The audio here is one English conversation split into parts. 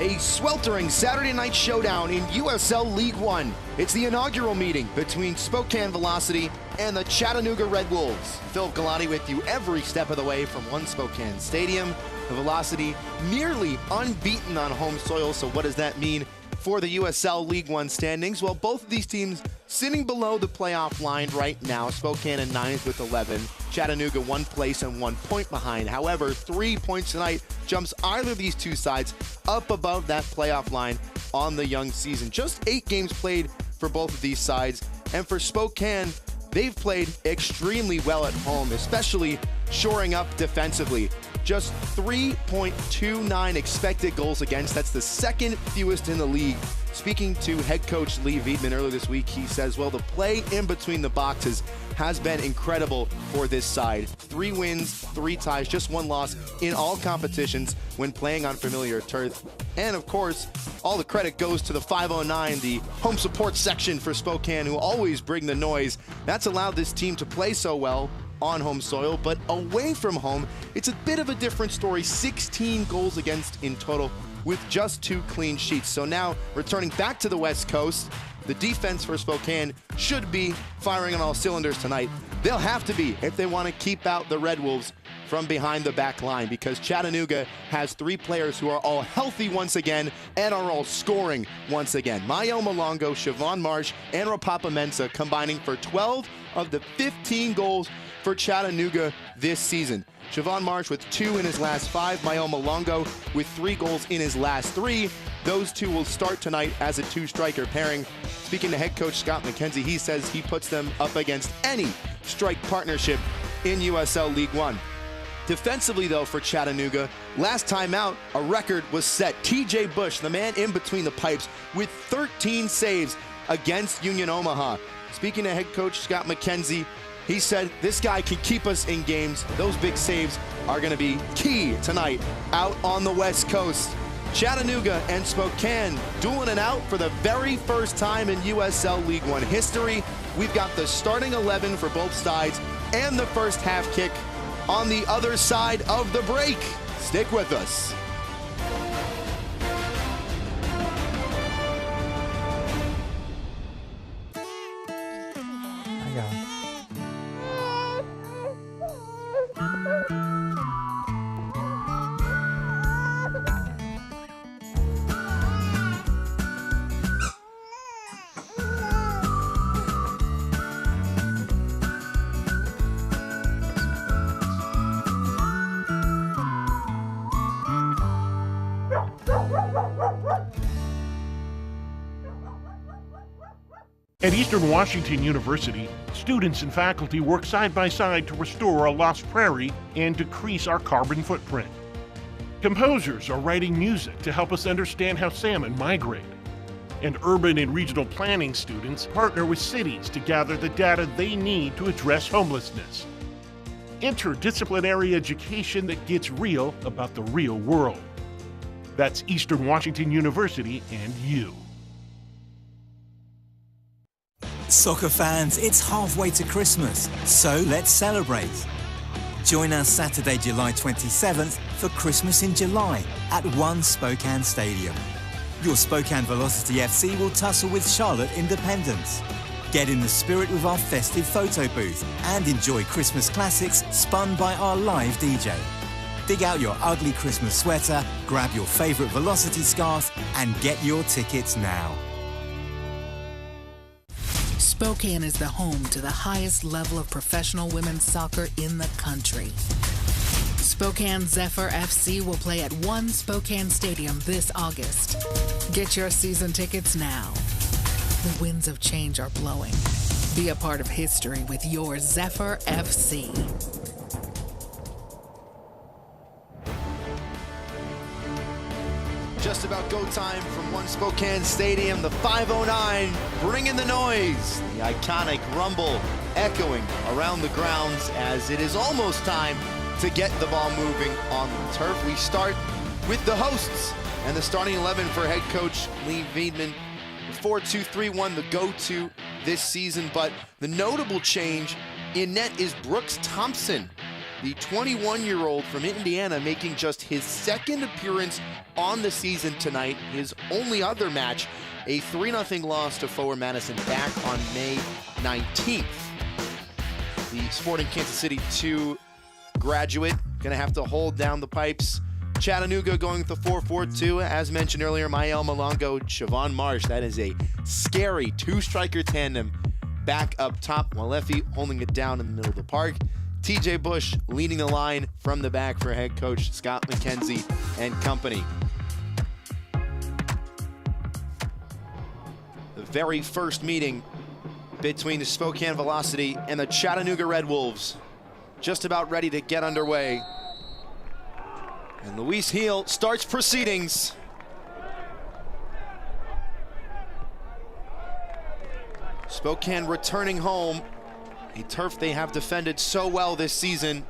A sweltering Saturday night showdown in USL League One. It's the inaugural meeting between Spokane Velocity and the Chattanooga Red Wolves. Phil Galati with you every step of the way from One Spokane Stadium. The Velocity nearly unbeaten on home soil, so what does that mean for the USL League One standings? Well, both of these teams sitting below the playoff line right now. Spokane in 9th with 11. Chattanooga 1 place and 1 point behind. However, 3 points tonight jumps either of these two sides up above that playoff line on the young season. Just 8 games played for both of these sides. And for Spokane, they've played extremely well at home, especially shoring up defensively. Just 3.29 expected goals against. That's the second fewest in the league. Speaking to head coach Lee Wiedemann earlier this week, he says, well, the play in between the boxes has been incredible for this side. 3 wins, 3 ties, just 1 loss in all competitions when playing on familiar turf. And of course, all the credit goes to the 509, the home support section for Spokane, who always bring the noise. That's allowed this team to play so well on home soil, but away from home, it's a bit of a different story. 16 goals against in total with just 2 clean sheets. So now returning back to the West Coast, the defense for Spokane should be firing on all cylinders tonight. They'll have to be if they want to keep out the Red Wolves from behind the back line, because Chattanooga has 3 players who are all healthy once again and are all scoring once again. Mayo Malongo, Siobhan Marsh, and Rapapa Mensah combining for 12 of the 15 goals for Chattanooga this season. Siobhan Marsh with 2 in his last 5, Mayo Malongo with 3 goals in his last 3. Those 2 will start tonight as a 2-striker pairing. Speaking to head coach Scott McKenzie, he says he puts them up against any strike partnership in USL League One. Defensively, though, for Chattanooga, last time out, a record was set. TJ Bush, the man in between the pipes, with 13 saves against Union Omaha. Speaking to head coach Scott McKenzie, he said this guy can keep us in games. Those big saves are going to be key tonight out on the West Coast. Chattanooga and Spokane dueling it out for the very first time in USL League One history. We've got the starting 11 for both sides and the first half kick on the other side of the break. Stick with us. At Eastern Washington University, students and faculty work side by side to restore a lost prairie and decrease our carbon footprint. Composers are writing music to help us understand how salmon migrate. And urban and regional planning students partner with cities to gather the data they need to address homelessness. Interdisciplinary education that gets real about the real world. That's Eastern Washington University and you. Soccer fans, it's halfway to Christmas, so let's celebrate. Join us Saturday, July 27th for Christmas in July at One Spokane Stadium. Your Spokane Velocity FC will tussle with Charlotte Independence. Get in the spirit with our festive photo booth and enjoy Christmas classics spun by our live DJ. Dig out your ugly Christmas sweater, grab your favorite Velocity scarf, and get your tickets now. Spokane is the home to the highest level of professional women's soccer in the country. Spokane Zephyr FC will play at One Spokane Stadium this August. Get your season tickets now. The winds of change are blowing. Be a part of history with your Zephyr FC. Just about go time from One Spokane Stadium. The 509 bringing the noise. The iconic rumble echoing around the grounds as it is almost time to get the ball moving on the turf. We start with the hosts and the starting 11 for head coach Lee Wiedemann. 4-2-3-1, the go-to this season, but the notable change in net is Brooks Thompson. The 21-year-old from Indiana making just his second appearance on the season tonight. His only other match, a 3-0 loss to Forward Madison back on May 19th. The Sporting Kansas City 2 graduate gonna have to hold down the pipes. Chattanooga going with the 4-4-2. As mentioned earlier, Mael Malongo, Siobhan Marsh. That is a scary two-striker tandem back up top. Walefi holding it down in the middle of the park. TJ Bush leading the line from the back for head coach Scott McKenzie and company. The very first meeting between the Spokane Velocity and the Chattanooga Red Wolves just about ready to get underway. And Luis Heel starts proceedings. Spokane returning home, a turf they have defended so well this season.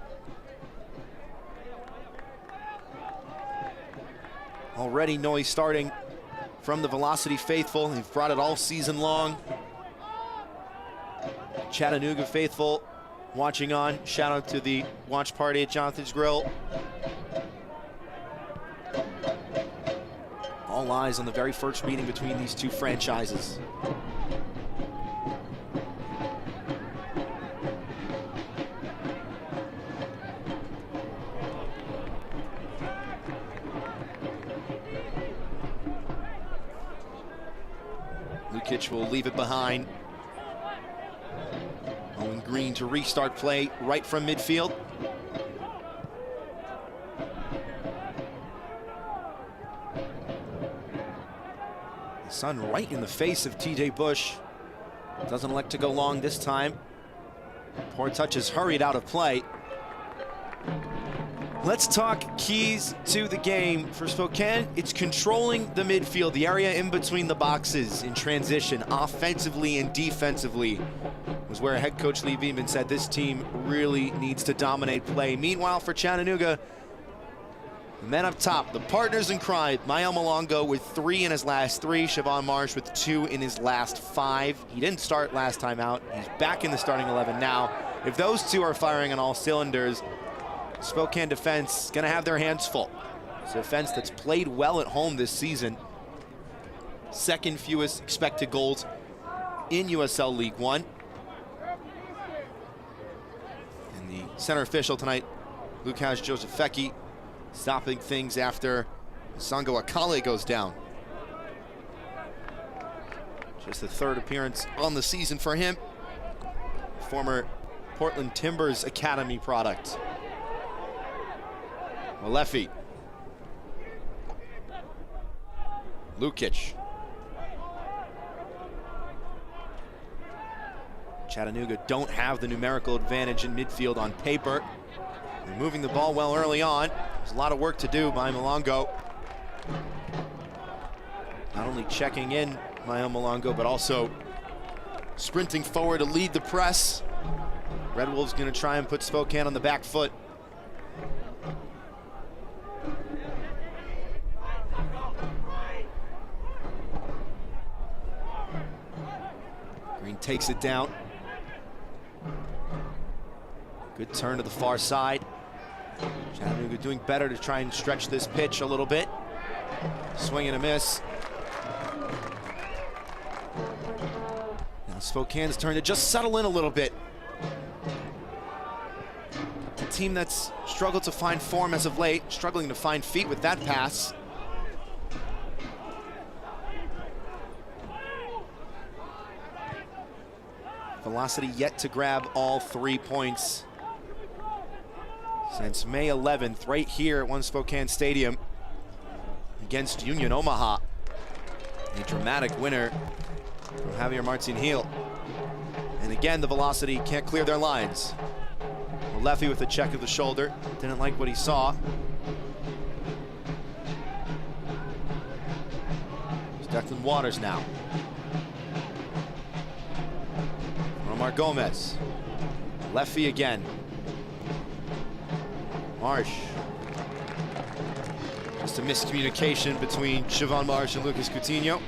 Already noise starting from the Velocity faithful. They've brought it all season long. Chattanooga faithful watching on. Shout out to the watch party at Jonathan's Grill. All eyes on the very first meeting between these two franchises. Lukic will leave it behind. Owen Green to restart play right from midfield. The sun right in the face of TJ Bush. Doesn't elect to go long this time. Poor touch is hurried out of play. Let's talk keys to the game for Spokane. It's controlling the midfield, the area in between the boxes in transition, offensively and defensively, was where head coach Lee Beeman said this team really needs to dominate play. Meanwhile, for Chattanooga, the men up top, the partners in crime, Mael Malongo with 3 in his last 3, Siobhan Marsh with 2 in his last 5. He didn't start last time out. He's back in the starting 11 now. If those two are firing on all cylinders, Spokane defense gonna have their hands full. It's a defense that's played well at home this season. Second fewest expected goals in USL League One. And the center official tonight, Lukasz Józefecki, stopping things after Sango Akale goes down. Just the 3rd appearance on the season for him. Former Portland Timbers Academy product. Walefi. Lukic. Chattanooga don't have the numerical advantage in midfield on paper. They're moving the ball well early on. There's a lot of work to do by Malongo. Not only checking in Mael Malongo, but also sprinting forward to lead the press. Red Wolves gonna try and put Spokane on the back foot. Green takes it down. Good turn to the far side. Chattanooga doing better to try and stretch this pitch a little bit. Swing and a miss. Now Spokane's turn to just settle in a little bit. A team that's struggled to find form as of late, struggling to find feet with that pass. Velocity yet to grab all 3 points since May 11th, right here at One Spokane Stadium against Union Omaha. A dramatic winner from Javier Martin Heel. And again, the Velocity can't clear their lines. Walefi with a check of the shoulder. Didn't like what he saw. It's Declan Waters now. Omar Gomez. Lefty again. Marsh. Just a miscommunication between Siobhan Marsh and Lucas Coutinho.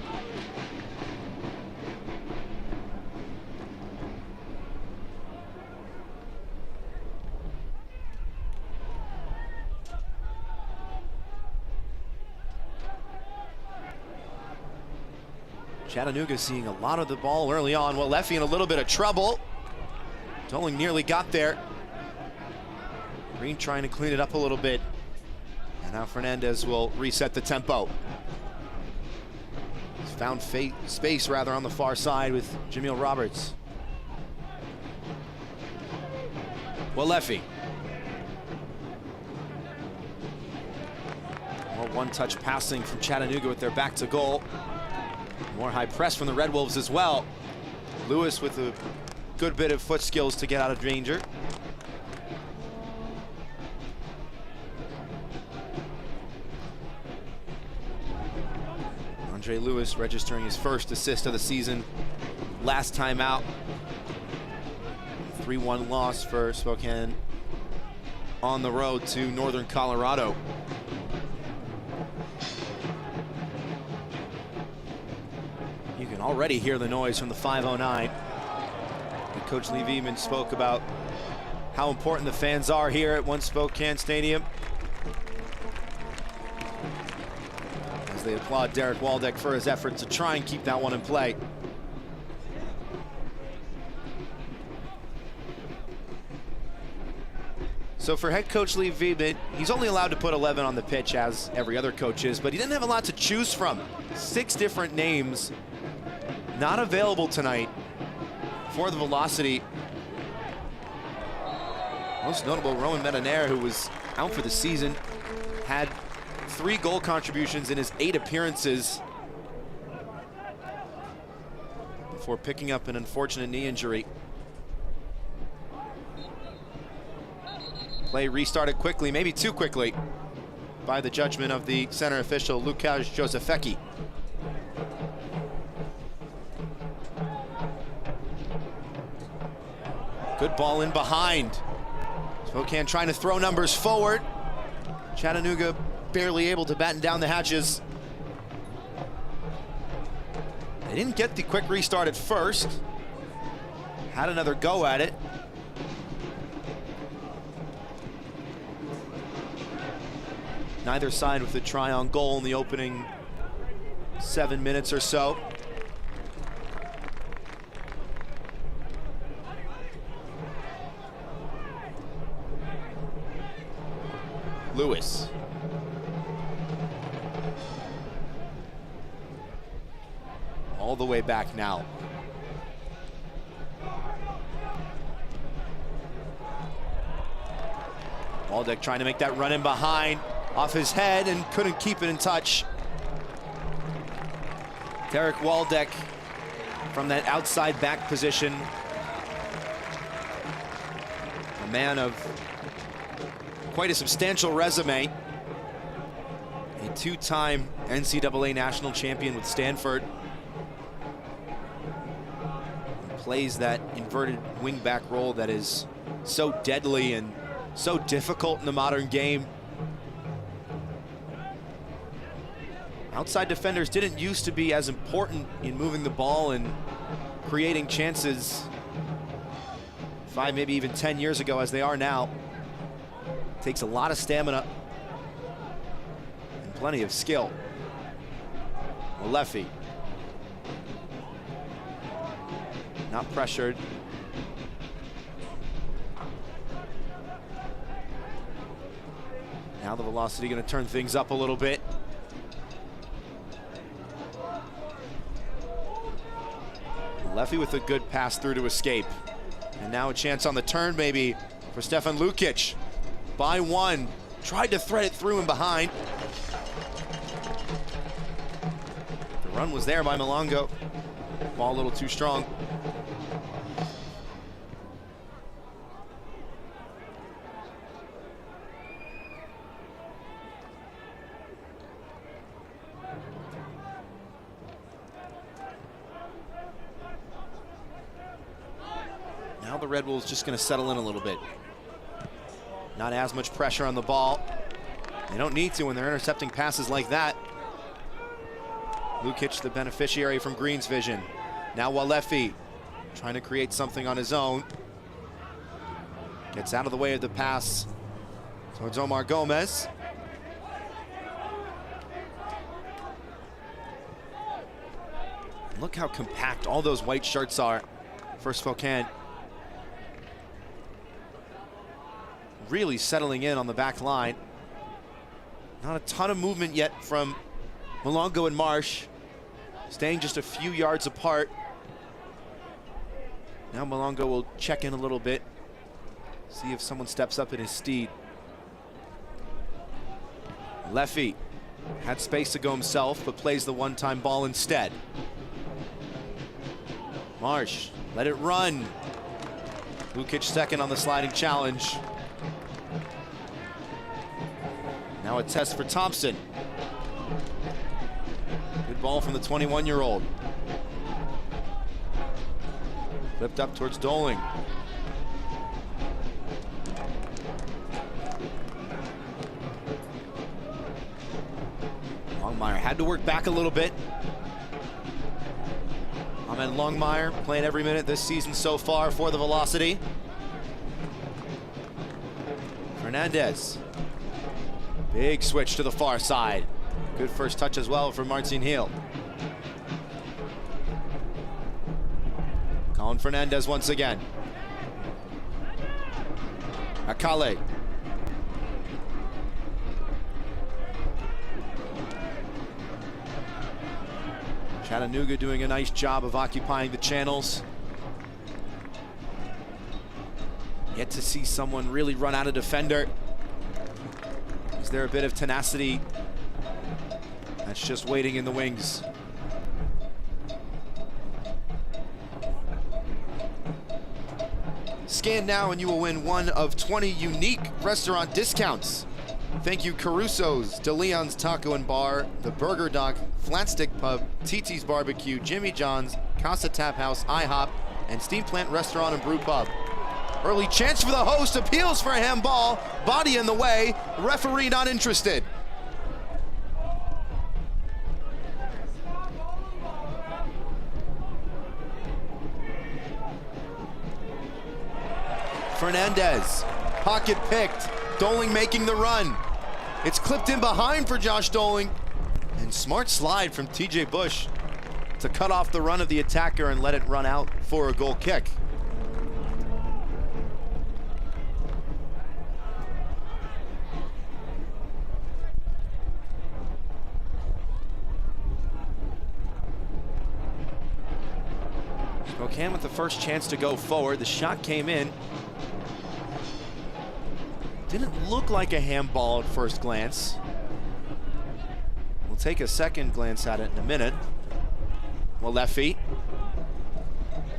Chattanooga seeing a lot of the ball early on. Well, Leffie in a little bit of trouble. Doling nearly got there. Green trying to clean it up a little bit. And now Fernandez will reset the tempo. He's found space rather on the far side with Jameel Roberts. Well, Leffie. More one-touch passing from Chattanooga with their back to goal. More high press from the Red Wolves as well. Lewis with a good bit of foot skills to get out of danger. Andre Lewis registering his first assist of the season last time out. 3-1 loss for Spokane on the road to Northern Colorado. You can already hear the noise from the 509. Coach Lee Veman spoke about how important the fans are here at One Spokane Stadium, as they applaud Derek Waldeck for his effort to try and keep that one in play. So for head coach Lee Veman, he's only allowed to put 11 on the pitch, as every other coach is, but he didn't have a lot to choose from. 6 different names not available tonight for the Velocity. Most notable, Rowan Medinaire, who was out for the season, had 3 goal contributions in his 8 appearances before picking up an unfortunate knee injury. Play restarted quickly, maybe too quickly, by the judgment of the center official, Lukasz Josefecki. Good ball in behind. Spokane trying to throw numbers forward. Chattanooga barely able to batten down the hatches. They didn't get the quick restart at first. Had another go at it. Neither side with a try on goal in the opening 7 minutes or so. Lewis. All the way back now. Waldeck trying to make that run in behind, off his head, and couldn't keep it in touch. Derek Waldeck from that outside back position. A man of quite a substantial resume. A 2-time NCAA national champion with Stanford. He plays that inverted wingback role that is so deadly and so difficult in the modern game. Outside defenders didn't used to be as important in moving the ball and creating chances 5, maybe even 10 years ago as they are now. Takes a lot of stamina and plenty of skill. Leffie. Not pressured. Now the Velocity going to turn things up a little bit. Leffie with a good pass through to escape. And now a chance on the turn maybe for Stefan Lukic. By one, tried to thread it through and behind. The run was there by Malongo. Ball a little too strong. Now the Red Wolves just going to settle in a little bit. Not as much pressure on the ball. They don't need to when they're intercepting passes like that. Lukic, the beneficiary from Green's vision. Now Walefi trying to create something on his own. Gets out of the way of the pass towards Omar Gomez. Look how compact all those white shirts are for Spokane. Really settling in on the back line. Not a ton of movement yet from Malongo and Marsh. Staying just a few yards apart. Now Malongo will check in a little bit. See if someone steps up in his steed. Leffy had space to go himself, but plays the one-time ball instead. Marsh, let it run. Lukic second on the sliding challenge. Now a test for Thompson. Good ball from the 21-year-old. Flipped up towards Doling. Longmire had to work back a little bit. Ahmed Longmire playing every minute this season so far for the Velocity. Fernandez. Big switch to the far side. Good first touch as well for Martin Hill. Colin Fernandez once again. Akale. Chattanooga doing a nice job of occupying the channels. Yet to see someone really run out of defender. Is there a bit of tenacity that's just waiting in the wings? Scan now and you will win one of 20 unique restaurant discounts. Thank you Caruso's, De Leon's Taco and Bar, The Burger Dock, Flatstick Pub, TT's Barbecue, Jimmy John's, Casa Tap House, IHOP, and Steam Plant Restaurant and Brew Pub. Early chance for the host, appeals for a handball, body in the way, referee not interested. Fernandez, pocket picked, Doling making the run. It's clipped in behind for Josh Doling. And smart slide from TJ Bush to cut off the run of the attacker and let it run out for a goal kick. Spokane with the first chance to go forward. The shot came in. Didn't look like a handball at first glance. We'll take a second glance at it in a minute. Well, left feet.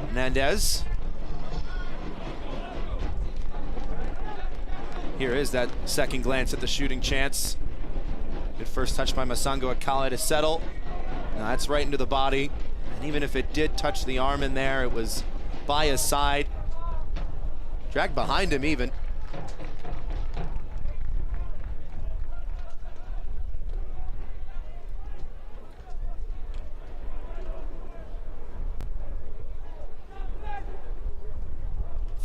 Hernandez. Here is that second glance at the shooting chance. Good first touch by Masango Akale to settle. Now that's right into the body. And even if it did touch the arm in there, it was by his side. Dragged behind him even.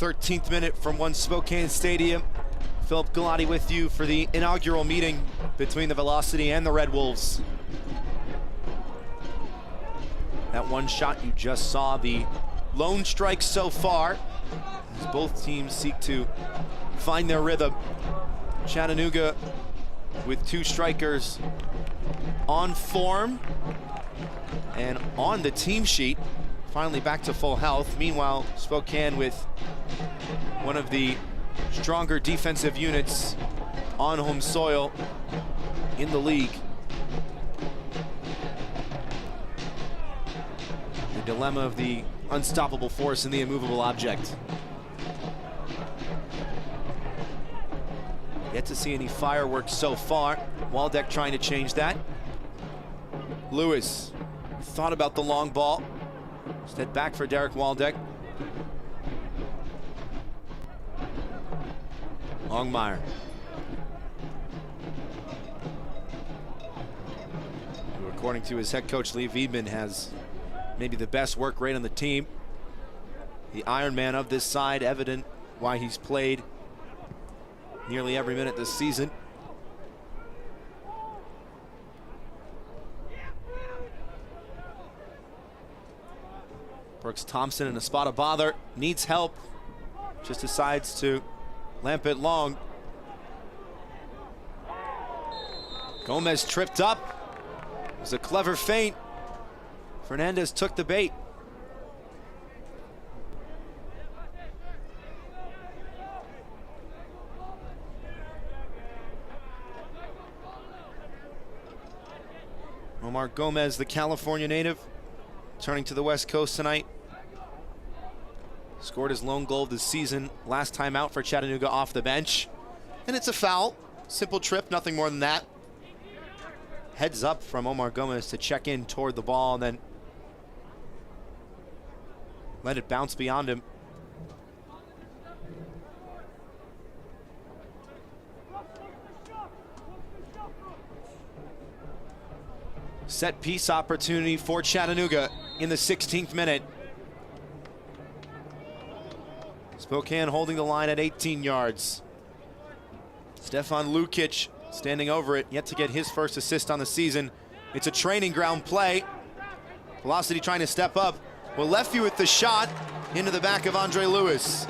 .13th minute from One Spokane Stadium. Philip Galati with you for the inaugural meeting between the Velocity and the Red Wolves. That one shot you just saw, the lone strike so far, as both teams seek to find their rhythm. Chattanooga with two strikers on form and on the team sheet, finally back to full health. Meanwhile, Spokane with one of the stronger defensive units on home soil in the league. The dilemma of the unstoppable force and the immovable object. Yet to see any fireworks so far. Waldeck trying to change that. Lewis thought about the long ball. Instead back for Derek Waldeck. Longmire. Who, according to his head coach Lee Wiedman, has maybe the best work rate on the team. The Iron Man of this side, evident why he's played nearly every minute this season. Brooks Thompson in a spot of bother, needs help, just decides to lamp it long. Gomez tripped up. It was a clever feint. Fernandez took the bait. Omar Gomez, the California native, turning to the West Coast tonight. Scored his lone goal this season, last time out for Chattanooga off the bench. And it's a foul, simple trip, nothing more than that. Heads up from Omar Gomez to check in toward the ball and then let it bounce beyond him. Set piece opportunity for Chattanooga in the 16th minute. Spokane holding the line at 18 yards. Stefan Lukic standing over it, yet to get his first assist on the season. It's a training ground play. Velocity trying to step up. Will Leffy with the shot into the back of Andre Lewis.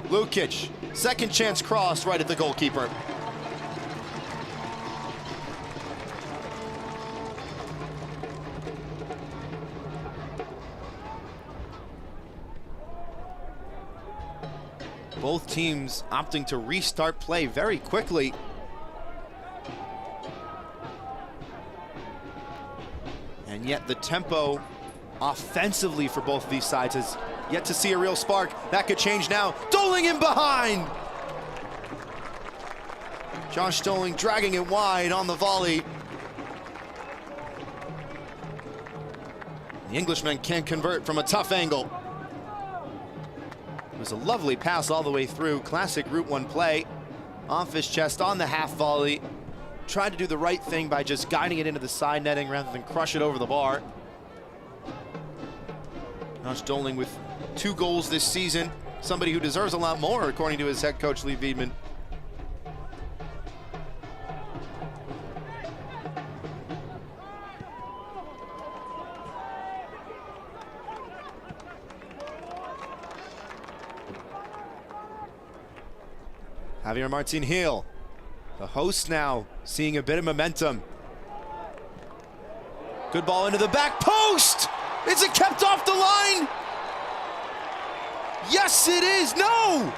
Lukic, second chance cross right at the goalkeeper. Both teams opting to restart play very quickly. And yet the tempo offensively for both of these sides is yet to see a real spark. That could change now. Doling in behind. Josh Doling dragging it wide on the volley. The Englishman can't convert from a tough angle. It was a lovely pass all the way through. Classic Route 1 play. Off his chest on the half volley. Tried to do the right thing by just guiding it into the side netting rather than crush it over the bar. Josh Doling with 2 goals this season. Somebody who deserves a lot more, according to his head coach, Lee Wiedemann. Javier Martin Hill, the host now, seeing a bit of momentum. Good ball into the back post! Is it kept off the line? Yes, it is. No!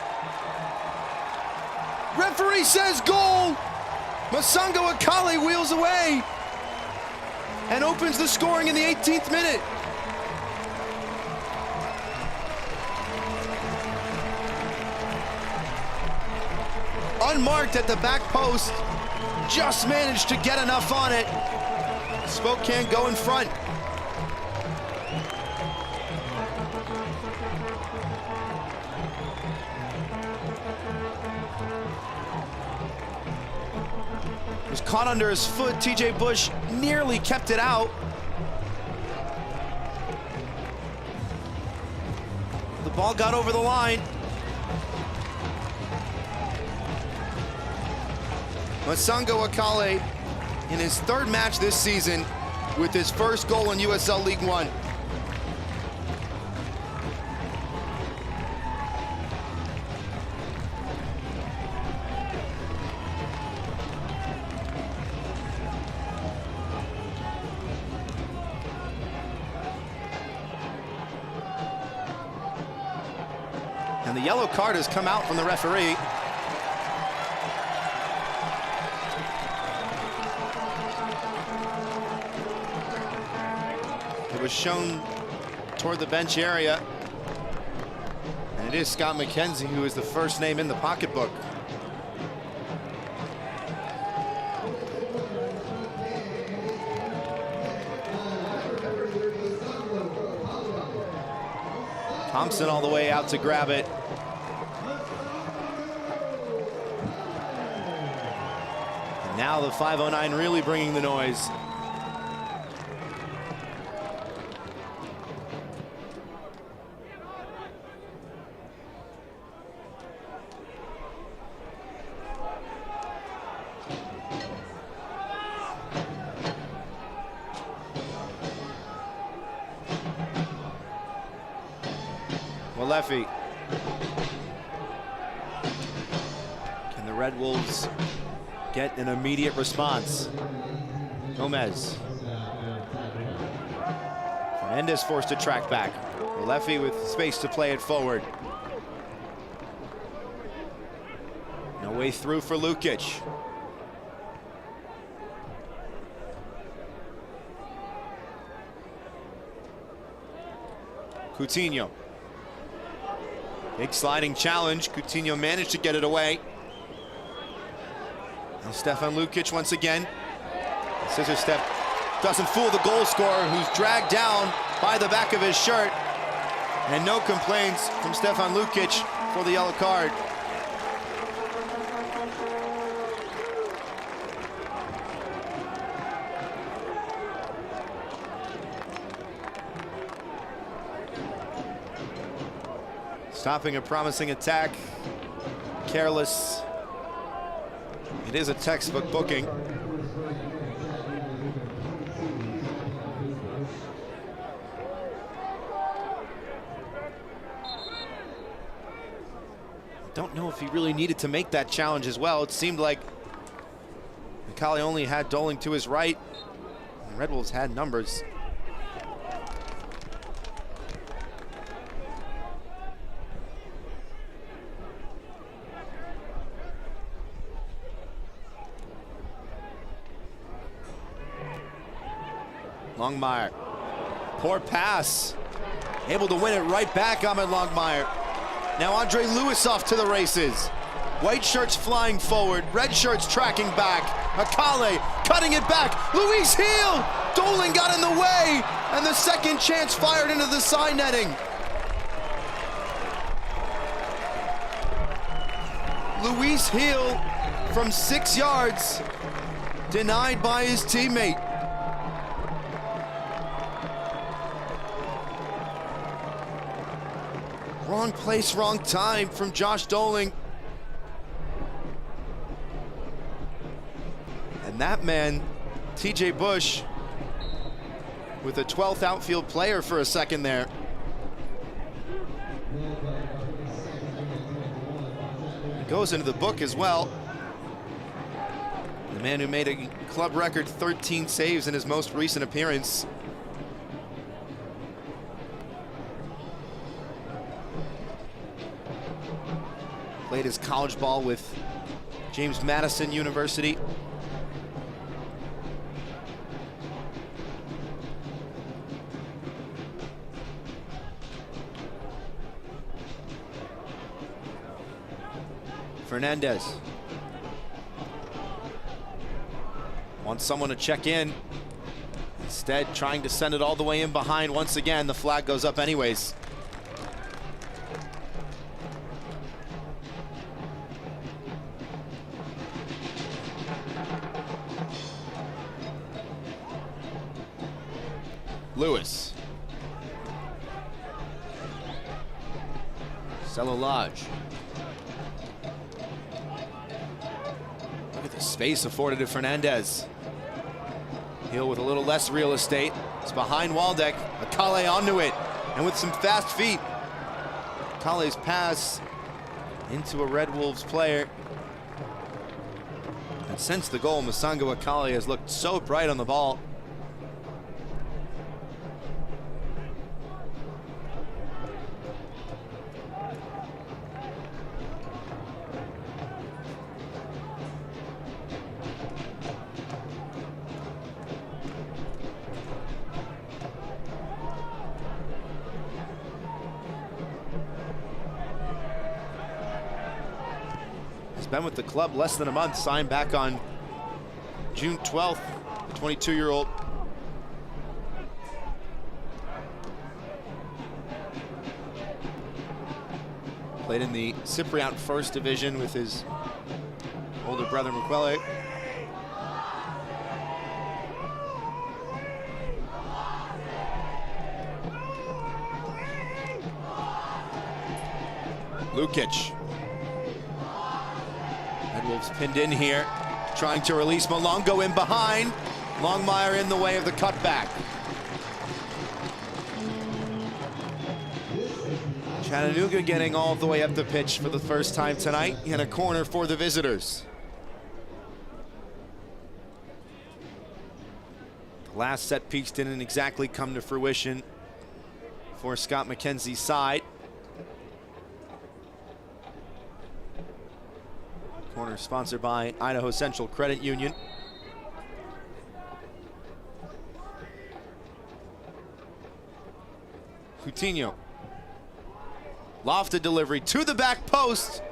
Referee says goal. Masango Akale wheels away and opens the scoring in the 18th minute. Unmarked at the back post, just managed to get enough on it. Spokane go in front. Was caught under his foot. TJ Bush nearly kept it out. The ball got over the line. Masango Akale in his 3rd match this season with his first goal in USL League One. And the yellow card has come out from the referee. It was shown toward the bench area. And it is Scott McKenzie who is the first name in the pocketbook. Thompson all the way out to grab it. And now the 509 really bringing the noise. Leffy. Can the Red Wolves get an immediate response? Gomez. Fernandez forced to track back. Leffy with space to play it forward. No way through for Lukic. Coutinho. Big sliding challenge. Coutinho managed to get it away. Now Stefan Lukic once again. Scissor step doesn't fool the goal scorer, who's dragged down by the back of his shirt. And no complaints from Stefan Lukic for the yellow card. Stopping a promising attack. Careless. It is a textbook booking. Don't know if he really needed to make that challenge as well. It seemed like Macaulay only had Doling to his right. The Red Wolves had numbers. Longmire, poor pass. Able to win it right back, Ahmed Longmire. Now Andre Lewis off to the races. White shirts flying forward, red shirts tracking back. Macaulay cutting it back. Luis Heel! Doling got in the way, and the second chance fired into the side netting. Luis Heel from 6 yards, denied by his teammate. Wrong place, wrong time from Josh Doling. And that man, TJ Bush, with a 12th outfield player for a second there. It goes into the book as well. The man who made a club record 13 saves in his most recent appearance. Played his college ball with James Madison University. Fernandez wants someone to check in. Instead, trying to send it all the way in behind. Once again, the flag goes up anyways. Lewis. Cello Lodge. Look at the space afforded to Fernandez. Hill with a little less real estate. It's behind Waldeck. Macaulay onto it. And with some fast feet. Macaulay's pass into a Red Wolves player. And since the goal, Masanga Macaulay has looked so bright on the ball. Been with the club less than a month, signed back on June 12th, the 22-year-old. Played in the Cypriot First Division with his older brother Mukwele. Lukic. Red Wolves pinned in here, trying to release Malongo in behind. Longmire in the way of the cutback. Chattanooga getting all the way up the pitch for the first time tonight in a corner for the visitors. The last set piece didn't exactly come to fruition for Scott McKenzie's side. Corner sponsored by Idaho Central Credit Union. Coutinho. Lofted delivery to the back post.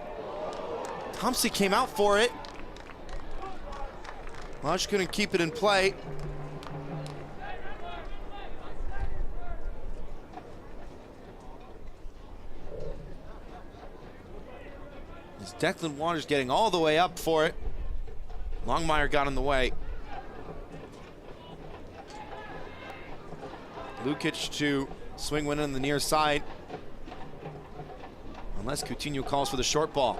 Thompson came out for it. Lodge couldn't keep it in play. As Declan Waters getting all the way up for it. Longmire got in the way. Lukic to swing one on the near side. Unless Coutinho calls for the short ball.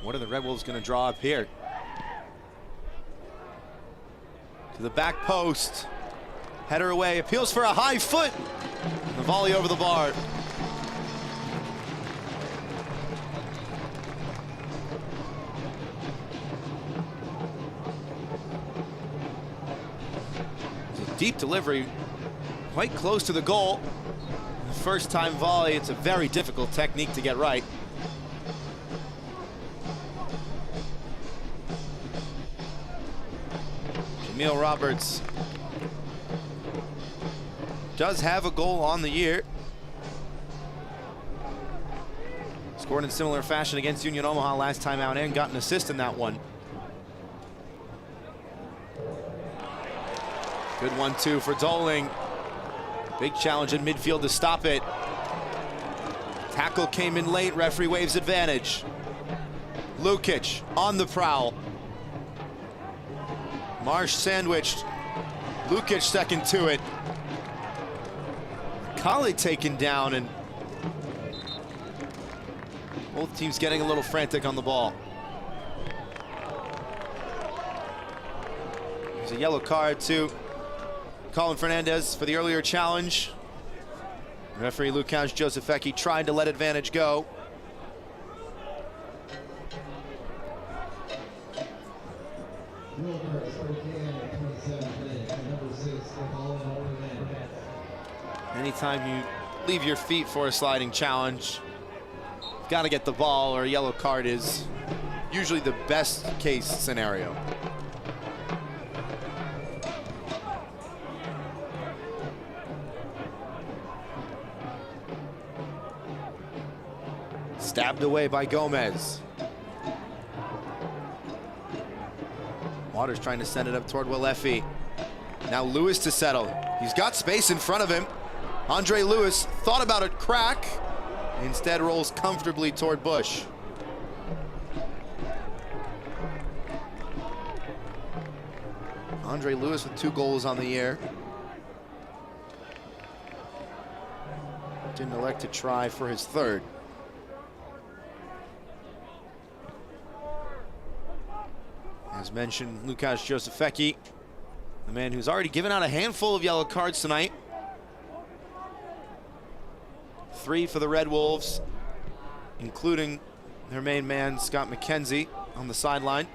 What are the Red Wolves going to draw up here? To the back post. Header away, appeals for a high foot. The volley over the bar. Deep delivery, quite close to the goal. First time volley, it's a very difficult technique to get right. Jamil Roberts does have a goal on the year. Scored in similar fashion against Union Omaha last time out and got an assist in that one. Good 1-2 for Doling. Big challenge in midfield to stop it. Tackle came in late, referee waves advantage. Lukic on the prowl. Marsh sandwiched. Lukic second to it. Kale taken down, and both teams getting a little frantic on the ball. There's a yellow card to Colin Fernandez for the earlier challenge. Referee Lukasz Josefecki tried to let advantage go. Anytime you leave your feet for a sliding challenge, you've got to get the ball, or a yellow card is usually the best case scenario. Stabbed away by Gomez. Waters trying to send it up toward Walefi. Now Lewis to settle. He's got space in front of him. Andre Lewis thought about a crack, instead rolls comfortably toward Bush. Andre Lewis with 2 goals on the year. Didn't elect to try for his 3rd. As mentioned, Lukasz Josefecki, the man who's already given out a handful of yellow cards tonight. 3 for the Red Wolves, including their main man, Scott McKenzie, on the sideline.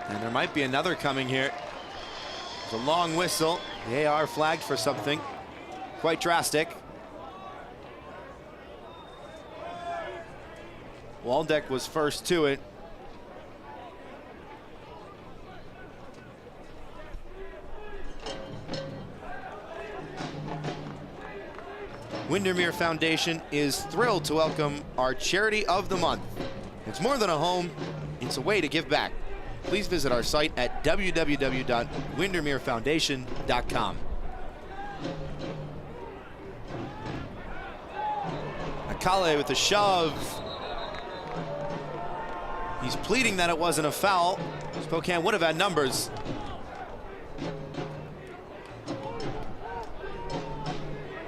And there might be another coming here. There's a long whistle. The AR flagged for something quite drastic. Waldeck was first to it. Windermere Foundation is thrilled to welcome our Charity of the Month. It's more than a home, it's a way to give back. Please visit our site at www.windermerefoundation.com. Akale with a shove. He's pleading that it wasn't a foul. Spokane would have had numbers.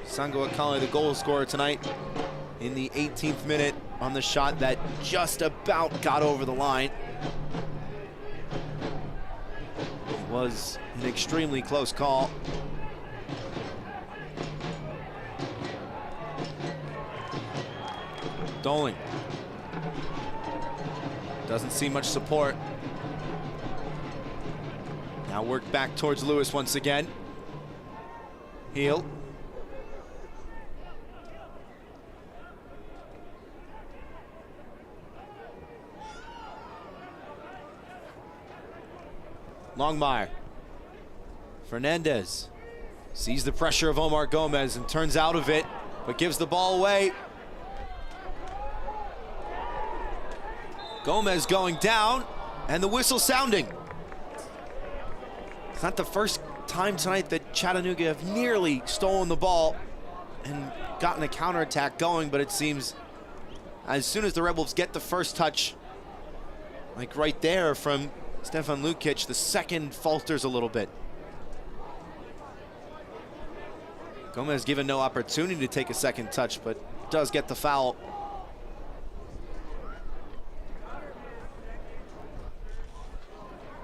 Sango Akale, the goal scorer tonight in the 18th minute on the shot that just about got over the line. It was an extremely close call. Doling. Doesn't see much support. Now work back towards Lewis once again. Heel. Longmire. Fernandez sees the pressure of Omar Gomez and turns out of it, but gives the ball away. Gomez going down, and the whistle sounding. It's not the first time tonight that Chattanooga have nearly stolen the ball and gotten a counterattack going, but it seems as soon as the Red Wolves get the first touch, like right there from Stefan Lukic, the second falters a little bit. Gomez given no opportunity to take a second touch, but does get the foul.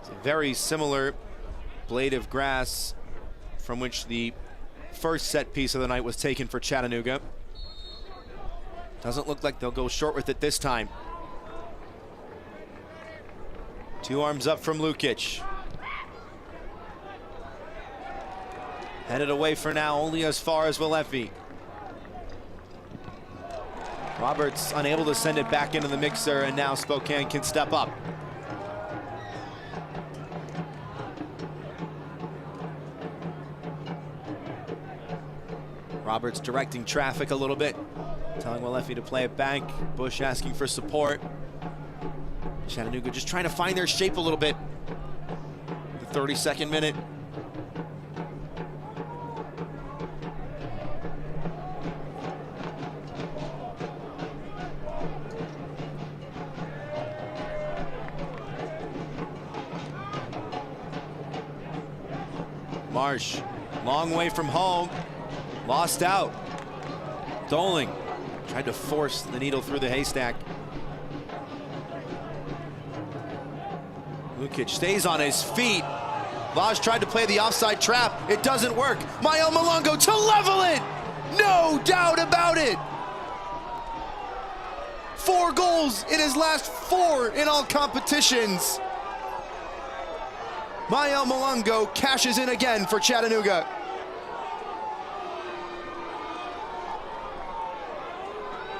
It's a very similar blade of grass from which the first set piece of the night was taken for Chattanooga. Doesn't look like they'll go short with it this time. Two arms up from Lukic. Headed away for now, only as far as Walefi. Roberts unable to send it back into the mixer, and now Spokane can step up. Roberts directing traffic a little bit, telling Walefi to play it back. Bush asking for support. Chattanooga just trying to find their shape a little bit. The 32nd minute. Marsh, long way from home, lost out. Doling tried to force the needle through the haystack. Lukic stays on his feet. Laj tried to play the offside trap. It doesn't work. Mael Malongo to level it. No doubt about it. 4 goals in his last 4 in all competitions. Mael Malongo cashes in again for Chattanooga.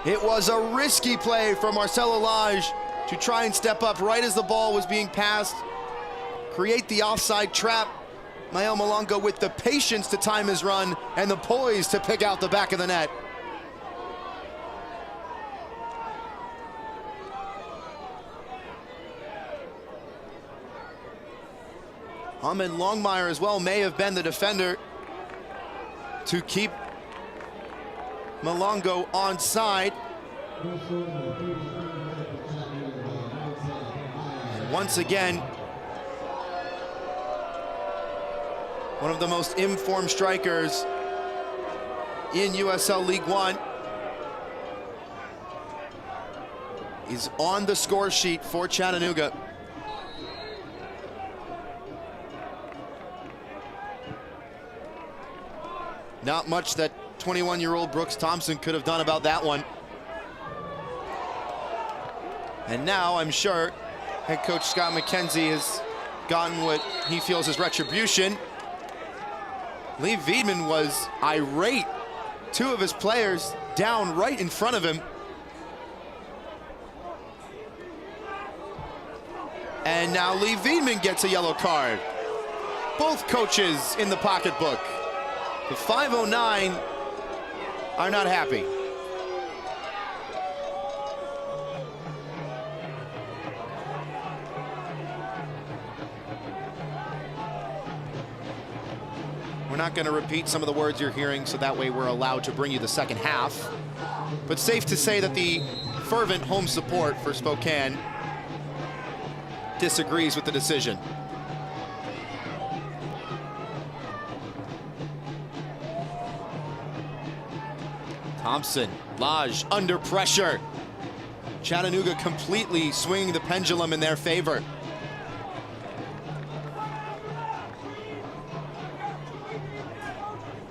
It was a risky play from Marcelo Lage to try and step up right as the ball was being passed, create the offside trap. Mael Malongo with the patience to time his run and the poise to pick out the back of the net. Ahmed Longmire as well may have been the defender to keep Malongo onside. And once again, one of the most informed strikers in USL League One is on the score sheet for Chattanooga. Not much that 21-year-old Brooks Thompson could have done about that one. And now I'm sure head coach Scott McKenzie has gotten what he feels is retribution. Lee Wiedemann was irate. 2 of his players down right in front of him. And now Lee Wiedemann gets a yellow card. Both coaches in the pocketbook. The 509 are not happy. We're not going to repeat some of the words you're hearing, so that way we're allowed to bring you the second half. But safe to say that the fervent home support for Spokane disagrees with the decision. Thompson, Lodge under pressure. Chattanooga completely swinging the pendulum in their favor.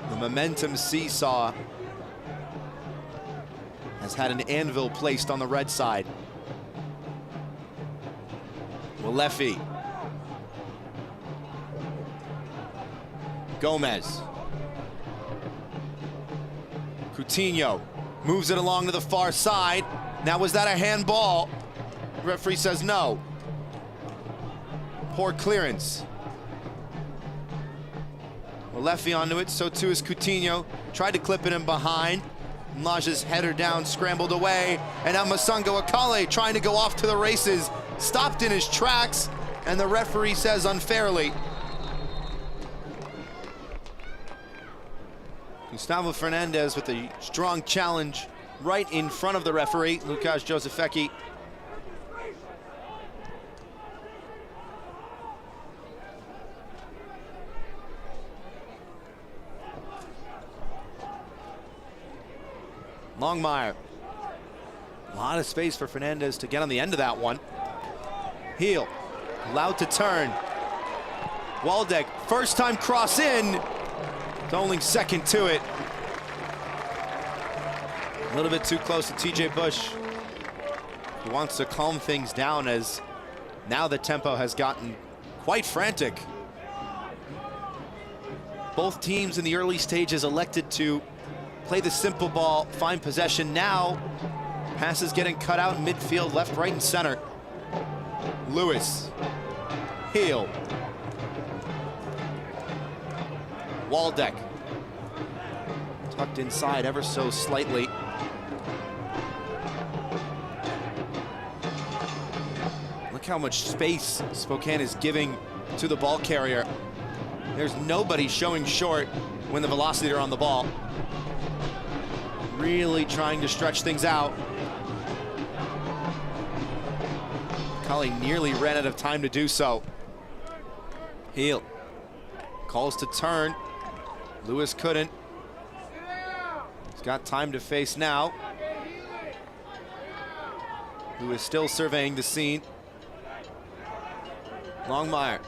The momentum seesaw has had an anvil placed on the red side. Walefi. Gomez. Coutinho moves it along to the far side. Now, was that a handball? Referee says no. Poor clearance. Walefi onto it, so too is Coutinho. Tried to clip it in behind. Laja's header down, scrambled away, and now Masango Akale trying to go off to the races. Stopped in his tracks, and the referee says unfairly. Gustavo Fernandez with a strong challenge right in front of the referee, Lukasz Josefecki. Longmire. A lot of space for Fernandez to get on the end of that one. Heel, allowed to turn. Waldeck, first time cross in. Only second to it. A little bit too close to TJ Bush. He wants to calm things down as now the tempo has gotten quite frantic. Both teams in the early stages elected to play the simple ball, find possession. Now, passes getting cut out in midfield, left, right, and center. Lewis, Heel. Waldeck, tucked inside ever so slightly. Look how much space Spokane is giving to the ball carrier. There's nobody showing short when the velocity are on the ball. Really trying to stretch things out. Cully nearly ran out of time to do so. Heel calls to turn. Lewis couldn't. He's got time to face now. Lewis still surveying the scene. Longmire.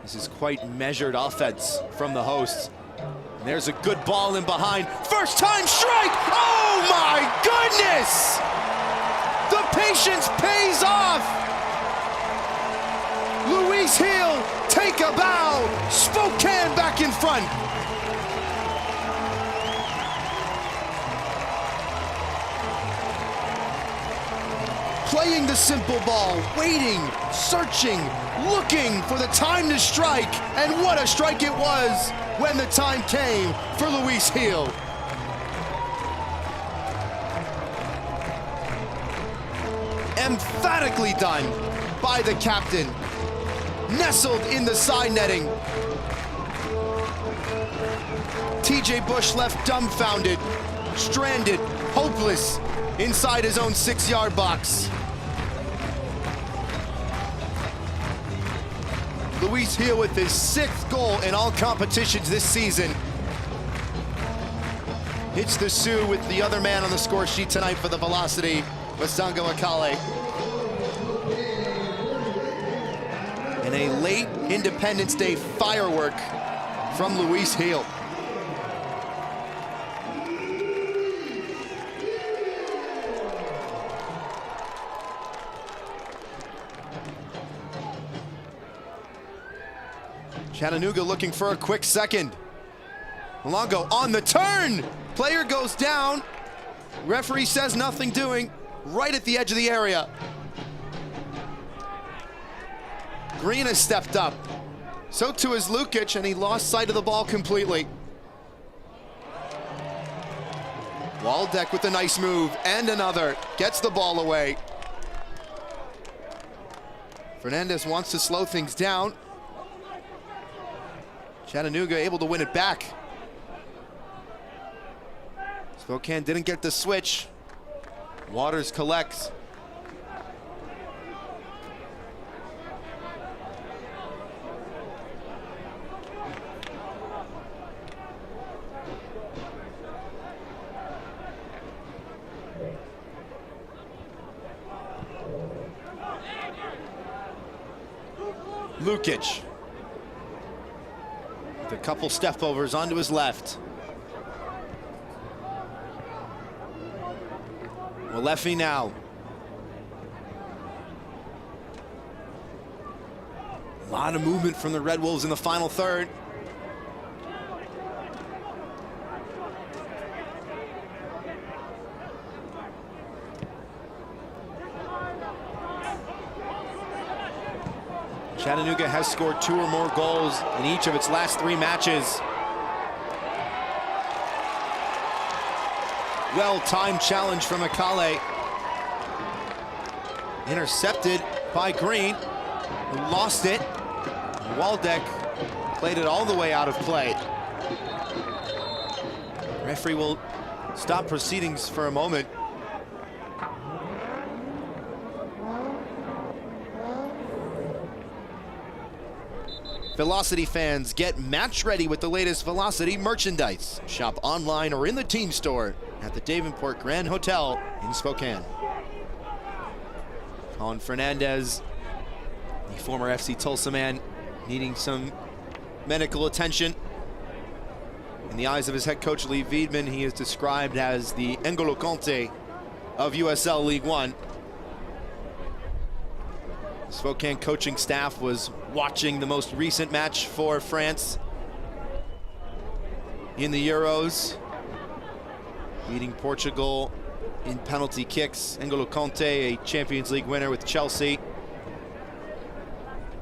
This is quite measured offense from the hosts. And there's a good ball in behind. First time strike! Oh my goodness! The patience pays off! Luis Heel, take a bow. Spokane back in front. Playing the simple ball, waiting, searching, looking for the time to strike. And what a strike it was when the time came for Luis Heel. Emphatically done by the captain. Nestled in the side netting. TJ Bush left dumbfounded, stranded, hopeless inside his own 6-yard box. Luis Heel with his 6th goal in all competitions this season. Hits the Sioux with the other man on the score sheet tonight for the Velocity, Masango Akale. And a late Independence Day firework from Luis Heel. Chattanooga looking for a quick second. Malongo on the turn. Player goes down. Referee says nothing doing. Right at the edge of the area. Green has stepped up. So too is Lukic, and he lost sight of the ball completely. Waldeck with a nice move, and another. Gets the ball away. Fernandez wants to slow things down. Chattanooga able to win it back. Spokane didn't get the switch. Waters collects. Lukic. With a couple step overs onto his left. Malefi now. A lot of movement from the Red Wolves in the final third. Chattanooga has scored 2 or more goals in each of its last 3 matches. Well-timed challenge from Akale. Intercepted by Green, who lost it. Waldeck played it all the way out of play. Referee will stop proceedings for a moment. Velocity fans, get match ready with the latest Velocity merchandise. Shop online or in the team store at the Davenport Grand Hotel in Spokane. Colin Fernandez, the former FC Tulsa man, needing some medical attention. In the eyes of his head coach, Lee Wiedman, he is described as the N'Golo Kanté of USL League One. Spokane coaching staff was watching the most recent match for France in the Euros, beating Portugal in penalty kicks. N'Golo Kanté, a Champions League winner with Chelsea,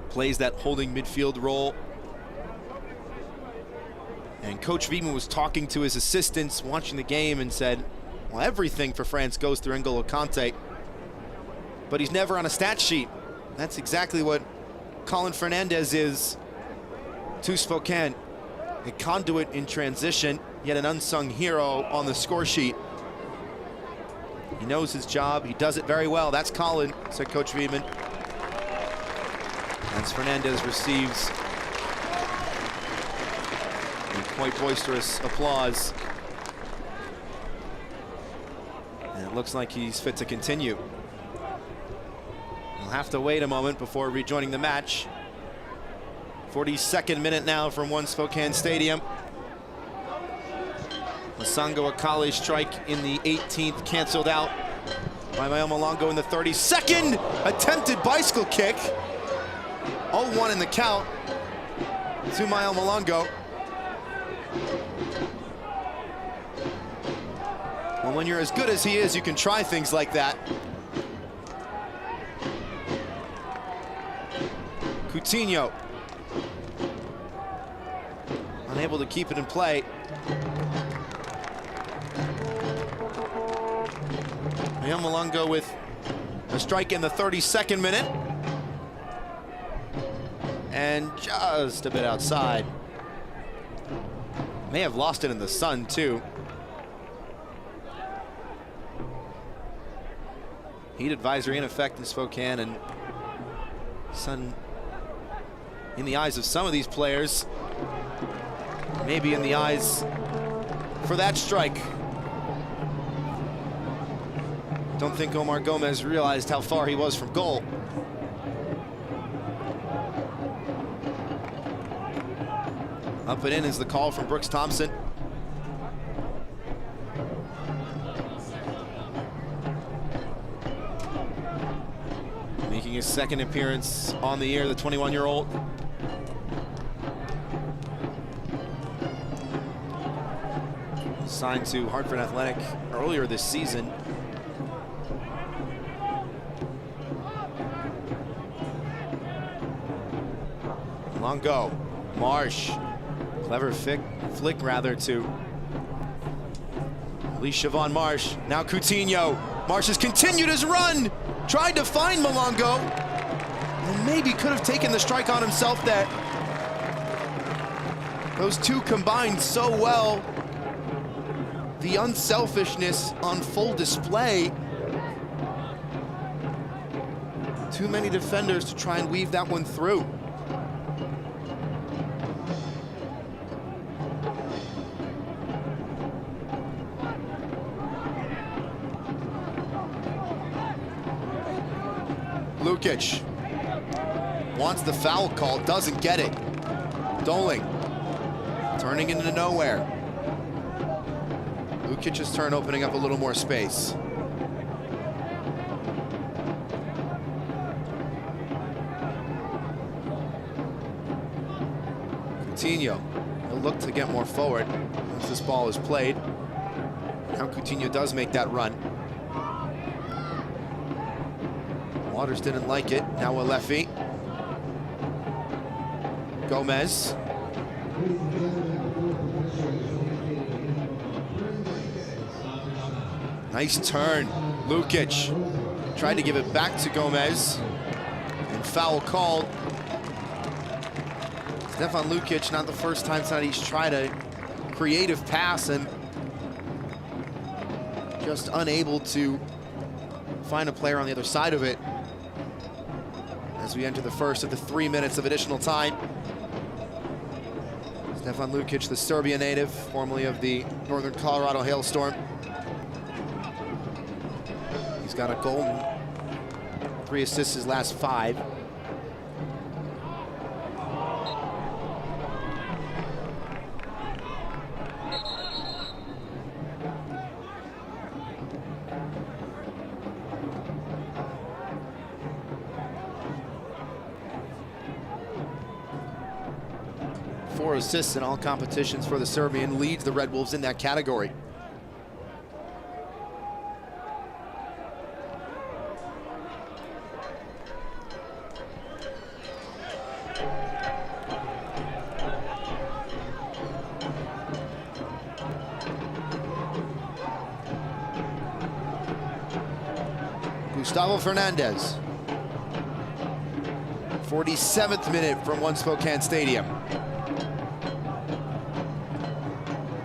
plays that holding midfield role. And Coach Wiedman was talking to his assistants watching the game and said, well, everything for France goes through N'Golo Kanté, but he's never on a stat sheet. That's exactly what Colin Fernandez is to Spokane. A conduit in transition, yet an unsung hero on the score sheet. He knows his job, he does it very well. That's Colin, said Coach Wiedman. As Fernandez receives a quite boisterous applause. And it looks like he's fit to continue. We'll have to wait a moment before rejoining the match. 42nd minute now from One Spokane Stadium. Masango Akale strike in the 18th, canceled out by Mael Malongo in the 32nd. Attempted bicycle kick. 0-1 in the count to Mael Malongo. Well, when you're as good as he is, you can try things like that. Coutinho, unable to keep it in play. Mael Malongo with a strike in the 32nd minute. And just a bit outside. May have lost it in the sun, too. Heat advisory in effect in Spokane, and sun in the eyes of some of these players, maybe in the eyes for that strike. Don't think Omar Gomez realized how far he was from goal. Up and in is the call from Brooks Thompson. Making his second appearance on the year, the 21-year-old. Signed to Hartford Athletic earlier this season. Longo, Marsh, clever flick rather to Lee Siobhan Marsh. Now Coutinho. Marsh has continued his run, tried to find Malongo, and maybe could have taken the strike on himself there. Those two combined so well. The unselfishness on full display. Too many defenders to try and weave that one through. Lukic. wants the foul call, doesn't get it. Doling turning into nowhere. Lukic's turn, opening up a little more space. Coutinho, he'll look to get more forward once this ball is played. Now Coutinho does make that run. Waters didn't like it. Now Alefi. Gomez. Nice turn. Lukic tried to give it back to Gomez. And foul called. Stefan Lukic, not the first time tonight he's tried a creative pass and just unable to find a player on the other side of it. As we enter the first of the 3 minutes of additional time. Stefan Lukic, the Serbia native, formerly of the Northern Colorado Hailstorm. He's got a goal and 3 assists his last 5. Four assists in all competitions for the Serbian, leads the Red Wolves in that category. Gustavo Fernandez. 47th minute from One Spokane Stadium.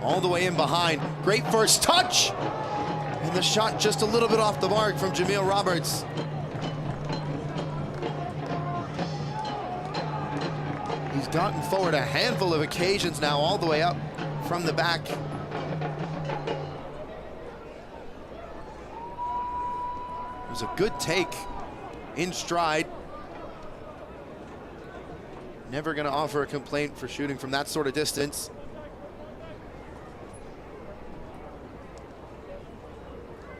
All the way in behind. Great first touch. And the shot just a little bit off the mark from Jamil Roberts. He's gotten forward a handful of occasions now, all the way up from the back. It was a good take in stride. Never going to offer a complaint for shooting from that sort of distance.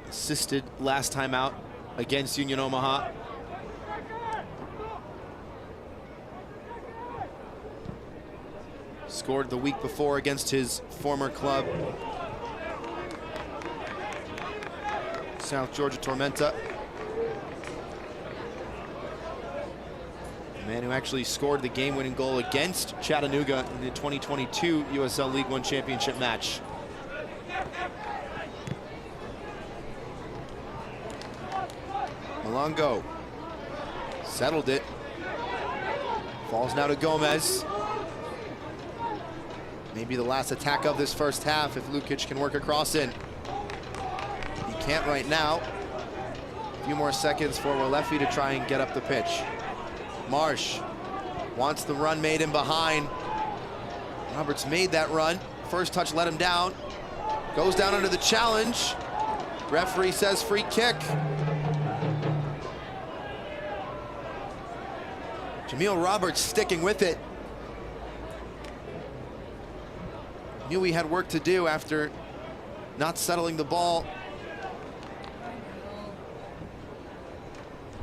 Assisted last time out against Union Omaha. Scored the week before against his former club, South Georgia Tormenta. The man who actually scored the game-winning goal against Chattanooga in the 2022 USL League One Championship match. Malongo settled it. Falls now to Gomez. Maybe the last attack of this first half if Lukic can work across in. He can't right now. A few more seconds for Walefi to try and get up the pitch. Marsh wants the run made in behind. Roberts made that run. First touch let him down. Goes down under the challenge. Referee says free kick. Jamil Roberts sticking with it. Knew he had work to do after not settling the ball.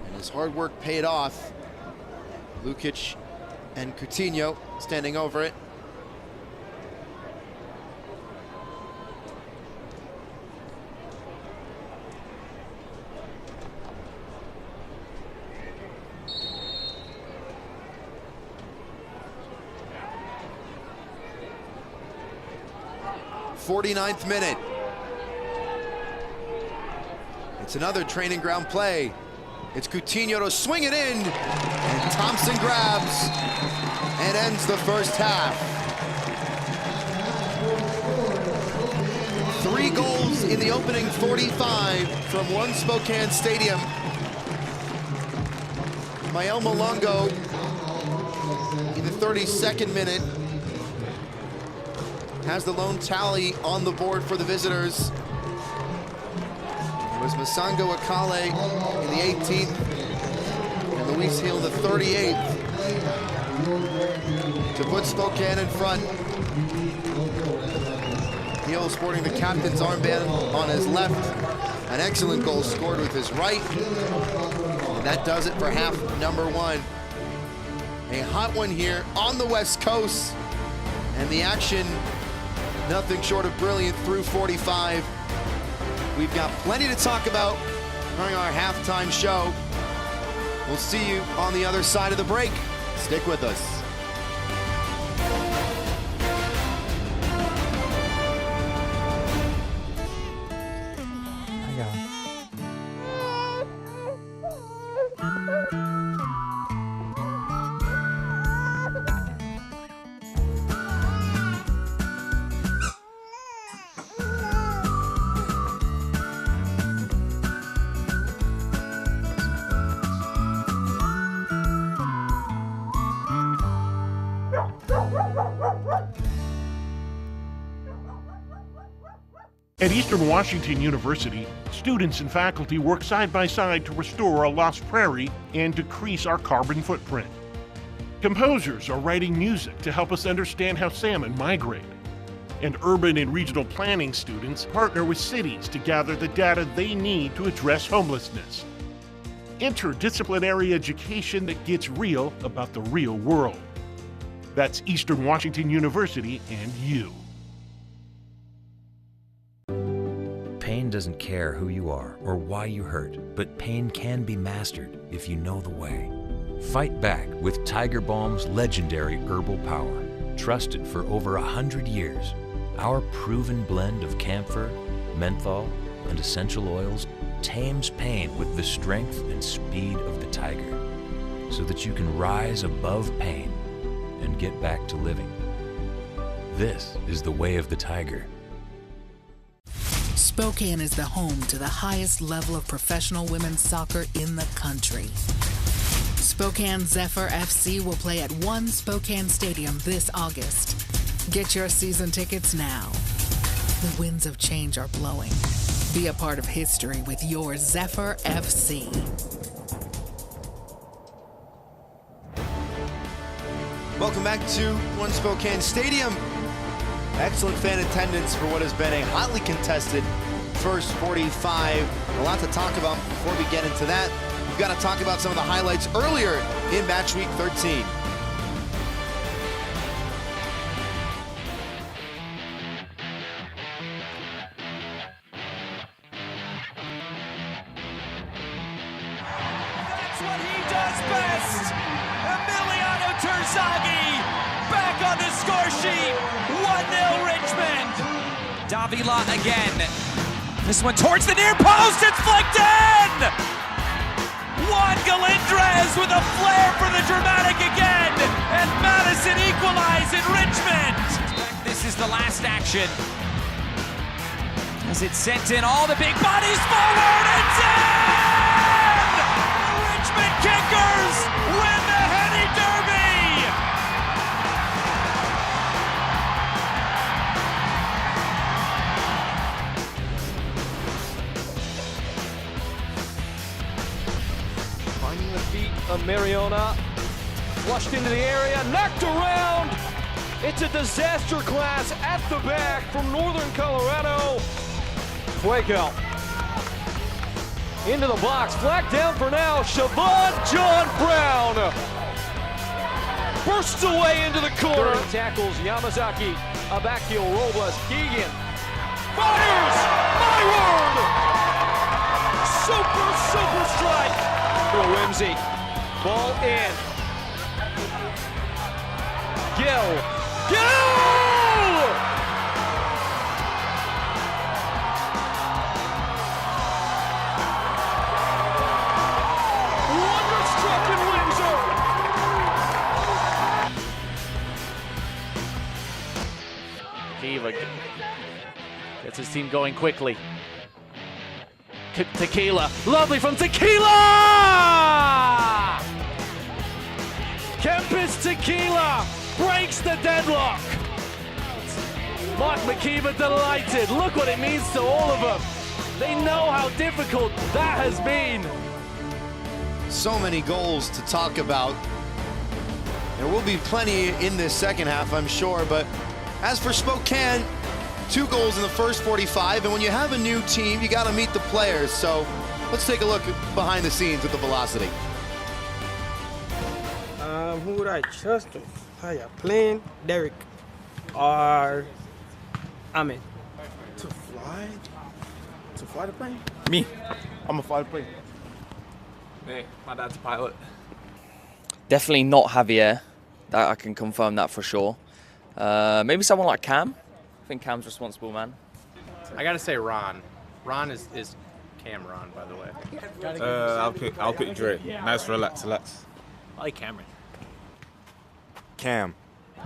And his hard work paid off. Lukic and Coutinho standing over it. '49th minute. It's another training ground play. It's Coutinho to swing it in, and Thompson grabs and ends the first half. 3 goals in the opening 45 from One Spokane Stadium. Mael Malongo in the 32nd minute has the lone tally on the board for the visitors. It was Masango Akale in the 18th and Luis Hill the 38th. to put Spokane in front. Neal sporting the captain's armband on his left. An excellent goal scored with his right. And that does it for half number one. A hot one here on the West Coast. And the action, nothing short of brilliant through 45. We've got plenty to talk about during our halftime show. We'll see you on the other side of the break. Stick with us. At Eastern Washington University, students and faculty work side by side to restore a lost prairie and decrease our carbon footprint. Composers are writing music to help us understand how salmon migrate. And urban and regional planning students partner with cities to gather the data they need to address homelessness. Interdisciplinary education that gets real about the real world. That's Eastern Washington University and you. Pain doesn't care who you are or why you hurt, but pain can be mastered if you know the way. Fight back with Tiger Balm's legendary herbal power. Trusted for over 100 years, our proven blend of camphor, menthol, and essential oils tames pain with the strength and speed of the tiger, so that you can rise above pain and get back to living. This is the way of the tiger. Spokane is the home to the highest level of professional women's soccer in the country. Spokane Zephyr FC will play at One Spokane Stadium this August. Get your season tickets now. The winds of change are blowing. Be a part of history with your Zephyr FC. Welcome back to One Spokane Stadium. Excellent fan attendance for what has been a hotly contested first 45. A lot to talk about before we get into that. We've got to talk about some of the highlights earlier in match week 13. That's what he does best. Emiliano Terzaghi back on the score sheet. 1-0 Richmond. Davila again. This one towards the near post. It's flicked in. Juan Galindrez with a flair for the dramatic again. And Madison equalize in Richmond. This is the last action. As it's sent in, all the big bodies forward. It's in! The Richmond Kickers win the Henny Derby. Finding the feet of Mariona, flushed into the area, knocked around. It's a disaster class at the back from Northern Colorado. Fuego into the box, flag down for now. Siobhan John Brown bursts away into the corner. Tackles Yamazaki, Abakio Robles, Keegan fires. My word! Super strike. Whimsy. Ball in. Gill! Wonderstruck in Windsor. Kiva gets his team going quickly. Tequila, lovely from Tequila! Kempis Tequila breaks the deadlock. Mark McKeever delighted. Look what it means to all of them. They know how difficult that has been. So many goals to talk about. There will be plenty in this second half, I'm sure, but as for Spokane, 2 goals in the first 45, and when you have a new team, you got to meet the players. So let's take a look behind the scenes with the Velocity. Who would I trust? How you playing? Derek or Ahmed? To fly? To fly the plane? Me. I'm a fly the plane. Me. My dad's a pilot. Definitely not Javier. I can confirm that for sure. Maybe someone like Cam. I think Cam's responsible, man. I gotta say Ron. Ron is Cameron, by the way. I'll pick Dre. Nice, relax. I like Cameron. Cam.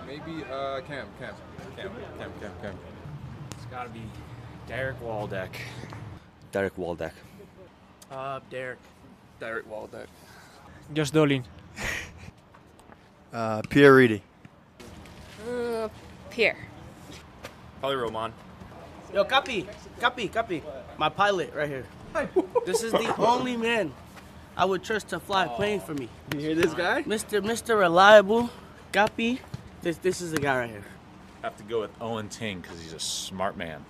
Maybe Cam. It's gotta be Derek Waldeck. Derek Waldeck. Derek Waldeck. Josh Dolin. Pierre Reedy. Pierre. Probably Roman. Yo, copy. My pilot right here. This is the only man I would trust to fly a plane for me. You hear this guy? Mr. Reliable. Copy. This is the guy right here. I have to go with Owen Ting because he's a smart man.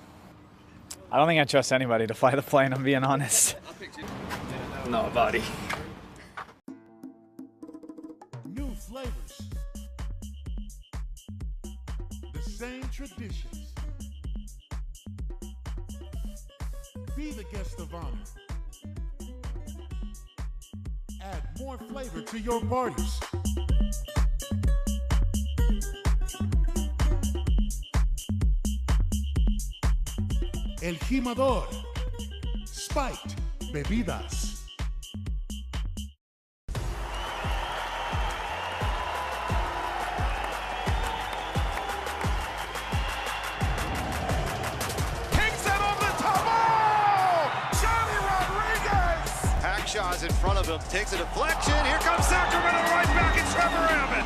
I don't think I trust anybody to fly the plane, I'm being honest. Nobody. New flavors. The same traditions. Be the guest of honor. Add more flavor to your parties. El Jimador. Spiked Bebidas. Shaw's in front of him, takes a deflection. Here comes Sacramento right back at Trevor Ammon.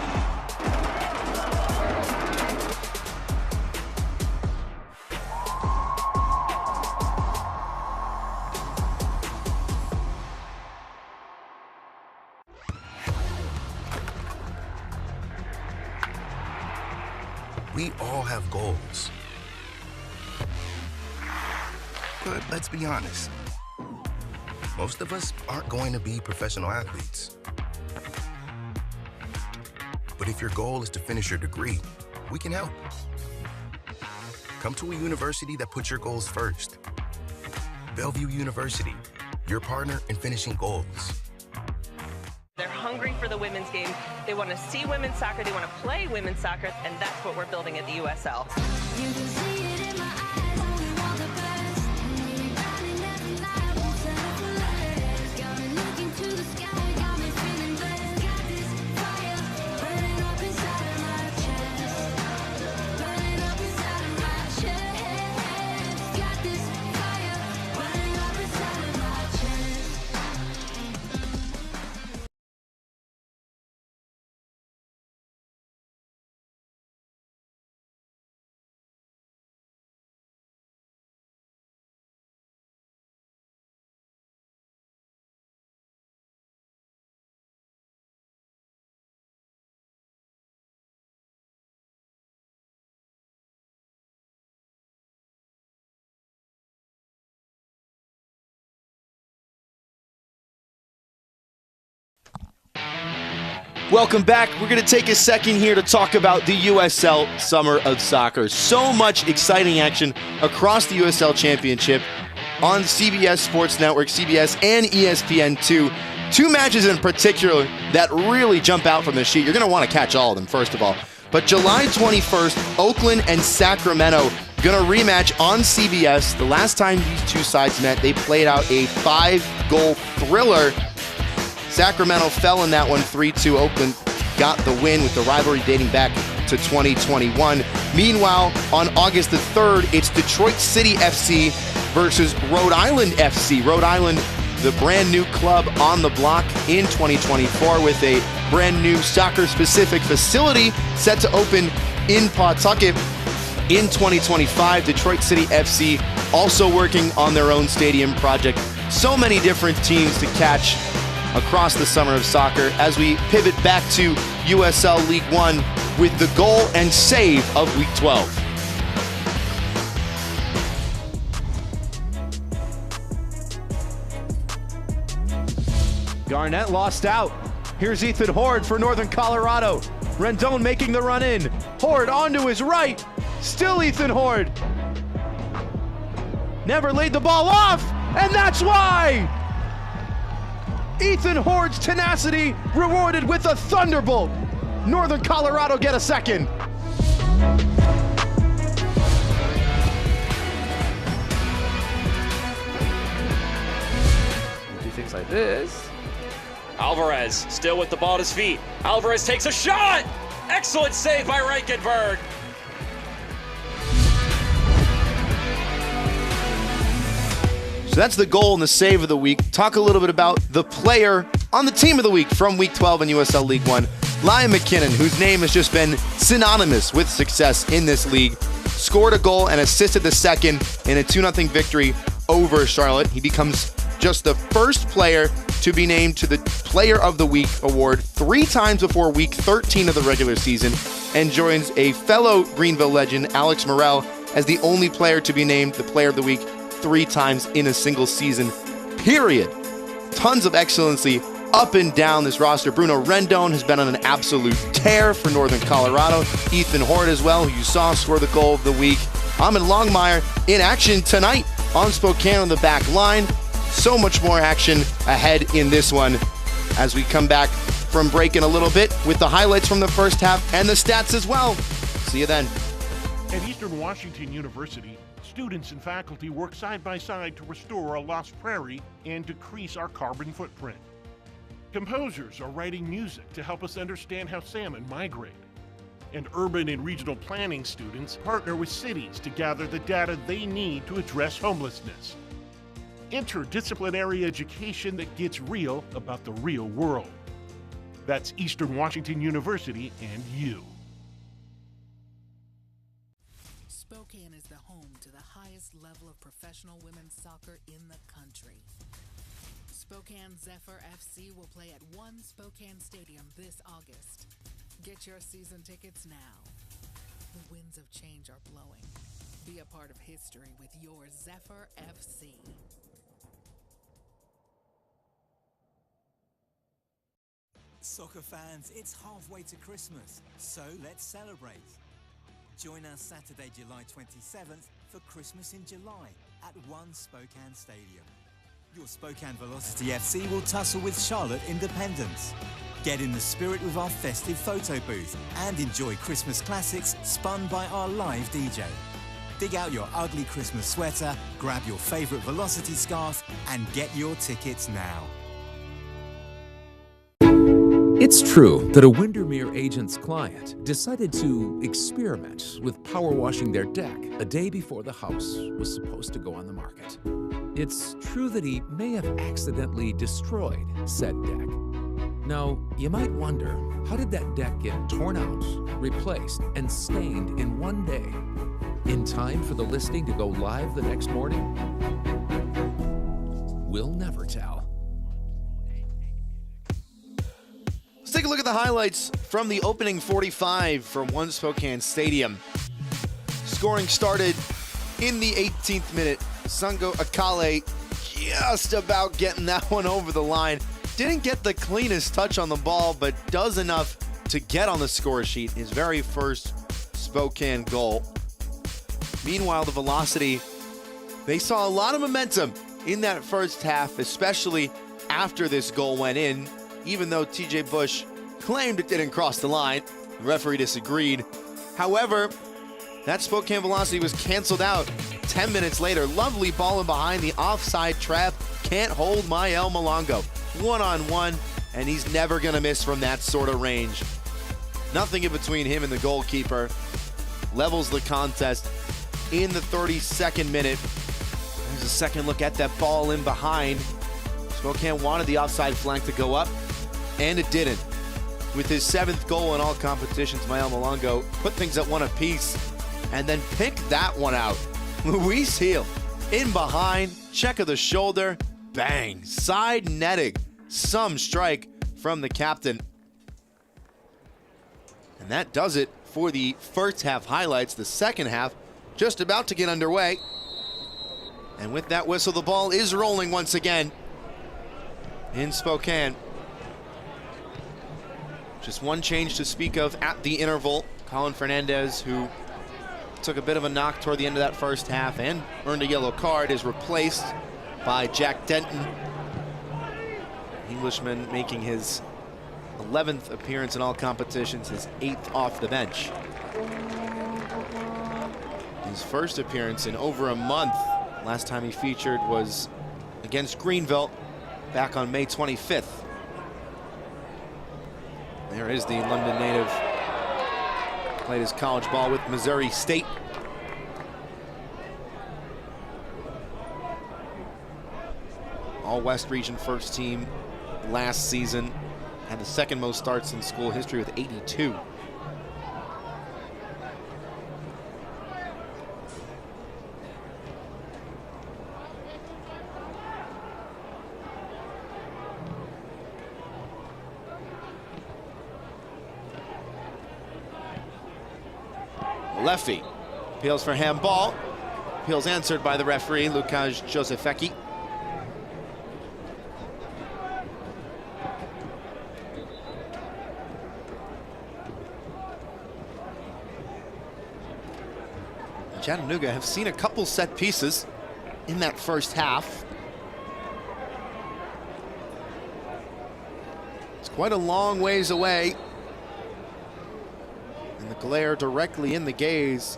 We all have goals. But let's be honest. Most of us aren't going to be professional athletes. But if your goal is to finish your degree, we can help. Come to a university that puts your goals first. Bellevue University, your partner in finishing goals. They're hungry for the women's game. They want to see women's soccer. They want to play women's soccer, and that's what we're building at the USL. You can see it in my eyes. We want the best. Welcome back. We're going to take a second here to talk about the USL Summer of Soccer. So much exciting action across the USL Championship on CBS Sports Network, CBS and ESPN2. 2 matches in particular that really jump out from the sheet. You're going to want to catch all of them, first of all. But July 21st, Oakland and Sacramento going to rematch on CBS. The last time these two sides met, they played out a 5-goal thriller. Sacramento fell in that one 3-2. Oakland got the win with the rivalry dating back to 2021. Meanwhile, on August the 3rd, it's Detroit City FC versus Rhode Island FC. Rhode Island, the brand new club on the block in 2024 with a brand new soccer-specific facility set to open in Pawtucket in 2025. Detroit City FC also working on their own stadium project. So many different teams to catch across the summer of soccer as we pivot back to USL League One with the goal and save of Week 12. Garnett lost out. Here's Ethan Horde for Northern Colorado. Rendon making the run in. Horde onto his right. Still Ethan Horde. Never laid the ball off, and that's why! Ethan Horde's tenacity rewarded with a thunderbolt. Northern Colorado get a second. Do things like this. Alvarez still with the ball at his feet. Alvarez takes a shot! Excellent save by Reichenberg. So that's the goal and the save of the week. Talk a little bit about the player on the team of the week from Week 12 in USL League One. Liam McKinnon, whose name has just been synonymous with success in this league, scored a goal and assisted the second in a 2-0 victory over Charlotte. He becomes just the first player to be named to the Player of the Week award 3 times before Week 13 of the regular season, and joins a fellow Greenville legend, Alex Morel, as the only player to be named the Player of the Week 3 times in a single season, period. Tons of excellency up and down this roster. Bruno Rendon has been on an absolute tear for Northern Colorado. Ethan Horde as well, who you saw score the goal of the week. Ahmed Longmire in action tonight on Spokane on the back line. So much more action ahead in this one as we come back from break in a little bit with the highlights from the first half and the stats as well. See you then. At Eastern Washington University, students and faculty work side by side to restore a lost prairie and decrease our carbon footprint. Composers are writing music to help us understand how salmon migrate. And urban and regional planning students partner with cities to gather the data they need to address homelessness. Interdisciplinary education that gets real about the real world. That's Eastern Washington University and you. Spokane is the home to the highest level of professional women's soccer in the country. Spokane Zephyr FC will play at One Spokane Stadium this August. Get your season tickets now. The winds of change are blowing. Be a part of history with your Zephyr FC. Soccer fans, it's halfway to Christmas, so let's celebrate. Join us Saturday, July 27th for Christmas in July at One Spokane Stadium. Your Spokane Velocity FC will tussle with Charlotte Independence. Get in the spirit with our festive photo booth and enjoy Christmas classics spun by our live DJ. Dig out your ugly Christmas sweater, grab your favorite Velocity scarf, and get your tickets now. It's true that a Windermere agent's client decided to experiment with power washing their deck a day before the house was supposed to go on the market. It's true that he may have accidentally destroyed said deck. Now, you might wonder, how did that deck get torn out, replaced, and stained in one day, in time for the listing to go live the next morning? We'll never tell. Let's take a look at the highlights from the opening 45 from One Spokane Stadium. Scoring started in the 18th minute. Sungo Akale just about getting that one over the line. Didn't get the cleanest touch on the ball, but does enough to get on the score sheet. His very first Spokane goal. Meanwhile, the Velocity, they saw a lot of momentum in that first half, especially after this goal went in. Even though TJ Bush claimed it didn't cross the line, the referee disagreed. However, that Spokane Velocity was canceled out 10 minutes later. Lovely ball in behind the offside trap. Can't hold Mael Malongo. One-on-one, and he's never going to miss from that sort of range. Nothing in between him and the goalkeeper. Levels the contest in the 32nd minute. There's a second look at that ball in behind. Spokane wanted the offside flank to go up, and it didn't. With his 7th goal in all competitions, Mael Malongo put things at 1 apiece and then picked that one out. Luis Heel in behind, check of the shoulder, bang, side netting. some strike from the captain. And that does it for the first half highlights. The second half just about to get underway. And with that whistle, the ball is rolling once again in Spokane. Just one change to speak of at the interval. Colin Fernandez, who took a bit of a knock toward the end of that first half and earned a yellow card, is replaced by Jack Denton. Englishman making his 11th appearance in all competitions, his 8th off the bench. His first appearance in over a month. Last time he featured was against Greenville back on May 25th. There is the London native. Played his college ball with Missouri State. All West Region first team last season. Had the second most starts in school history with 82. Lefty appeals for handball. Appeals answered by the referee, Lukasz Josefecki. Chattanooga have seen a couple set pieces in that first half. It's quite a long ways away. And the glare directly in the gaze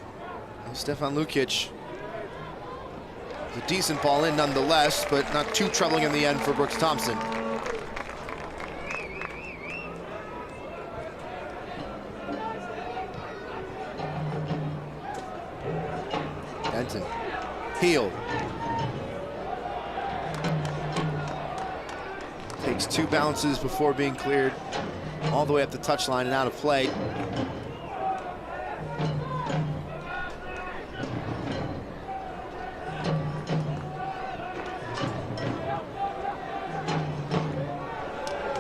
of Stefan Lukic. It's a decent ball in nonetheless, but not too troubling in the end for Brooks Thompson. Denton, heel. Takes 2 bounces before being cleared all the way up the touchline and out of play.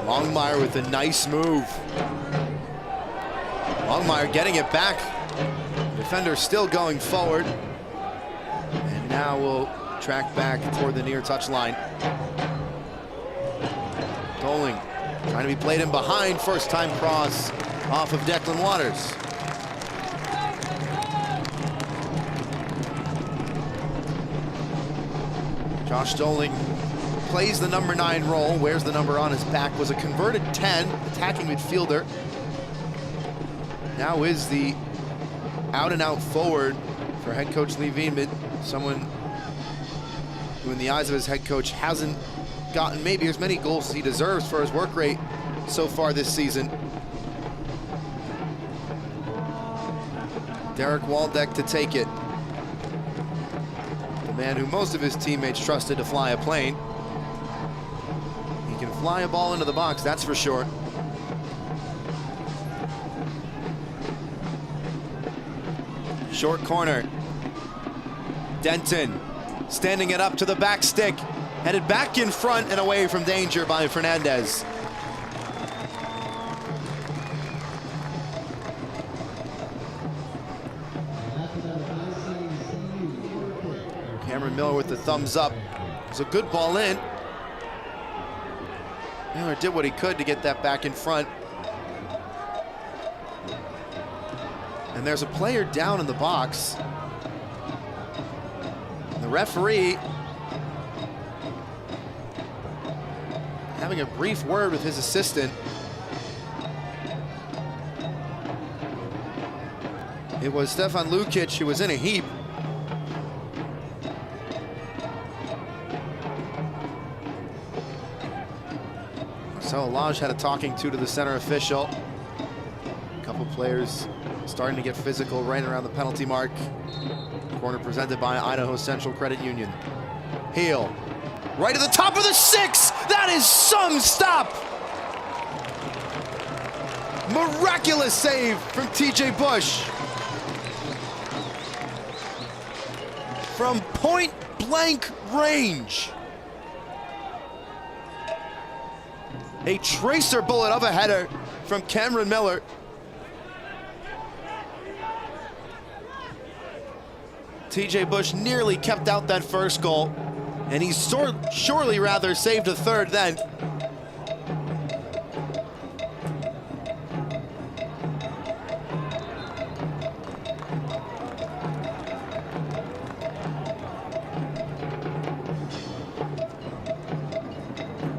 Longmire with a nice move. Longmire getting it back. Defender still going forward. And now we'll track back toward the near touchline. Doling trying to be played in behind. First time cross off of Declan Waters. Josh Doling plays the number 9 role, wears the number on his back, was a converted 10, attacking midfielder. Now is the out-and-out forward for head coach Lee Veenman, someone who in the eyes of his head coach hasn't gotten maybe as many goals as he deserves for his work rate so far this season. Derek Waldeck to take it. The man who most of his teammates trusted to fly a plane. He can fly a ball into the box, that's for sure. Short corner. Denton standing it up to the back stick. Headed back in front and away from danger by Fernandez. Cameron Miller with the thumbs up. It was a good ball in. Miller did what he could to get that back in front. And there's a player down in the box. And the referee having a brief word with his assistant. It was Stefan Lukic who was in a heap. So Lodge had a talking to the center official. A couple players starting to get physical right around the penalty mark. Corner presented by Idaho Central Credit Union. Heel, right at the top of the 6. That is some stop. Miraculous save from TJ Bush. From point blank range. A tracer bullet of a header from Cameron Miller. TJ Bush nearly kept out that first goal, and he surely rather saved a third then.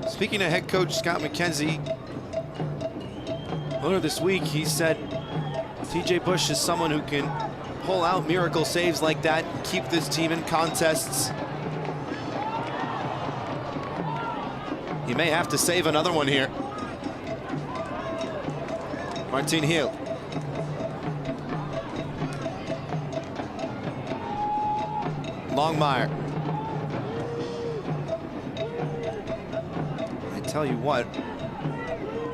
Speaking of head coach Scott McKenzie, earlier this week he said TJ Bush is someone who can pull out miracle saves like that and keep this team in contests. He may have to save another one here. Martin Hill. Longmire. I tell you what,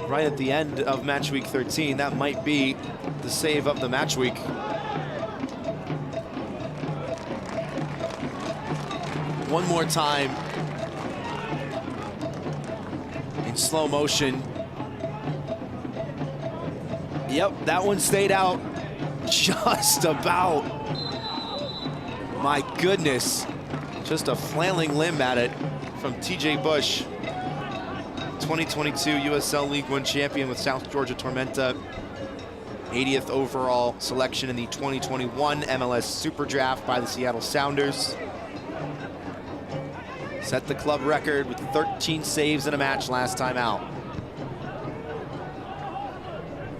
right at the end of match week 13, that might be the save of the match week. One more time in slow motion. Yep, that one stayed out just about. My goodness, just a flailing limb at it from TJ Bush. 2022 USL League One champion with South Georgia Tormenta. 80th overall selection in the 2021 MLS Super Draft by the Seattle Sounders. Set the club record with 13 saves in a match last time out.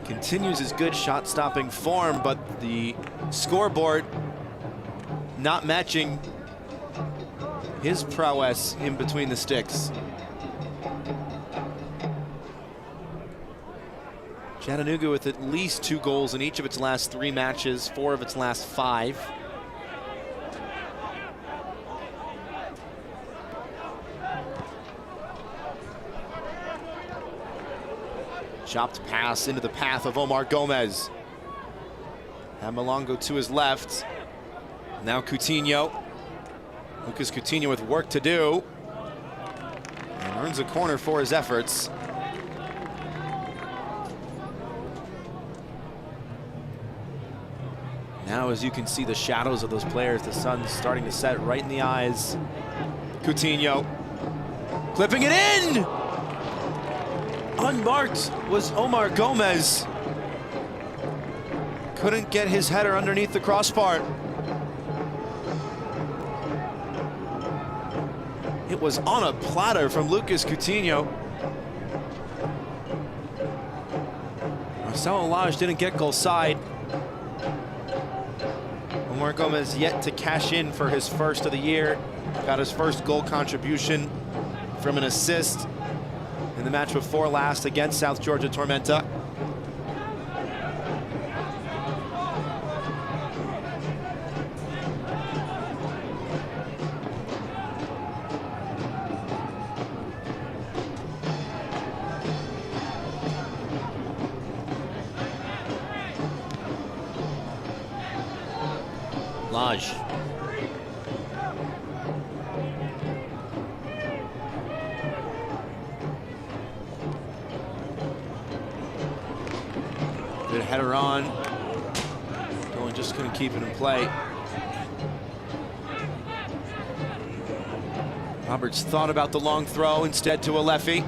Continues his good shot-stopping form, but the scoreboard not matching his prowess in between the sticks. Chattanooga with at least 2 goals in each of its last 3 matches, 4 of its last 5. Chopped pass into the path of Omar Gomez. And Malongo to his left. Now Coutinho. Lucas Coutinho with work to do. And earns a corner for his efforts. Now, as you can see the shadows of those players, the sun's starting to set right in the eyes. Coutinho. Clipping it in! Unmarked was Omar Gomez. Couldn't get his header underneath the crossbar. It was on a platter from Lucas Coutinho. Marcelo Lage didn't get goal side. Omar Gomez yet to cash in for his first of the year. Got his first goal contribution from an assist in the match before last against South Georgia Tormenta. Lage. Good header on. Dolan just couldn't keep it in play. Roberts thought about the long throw, instead to Alefi.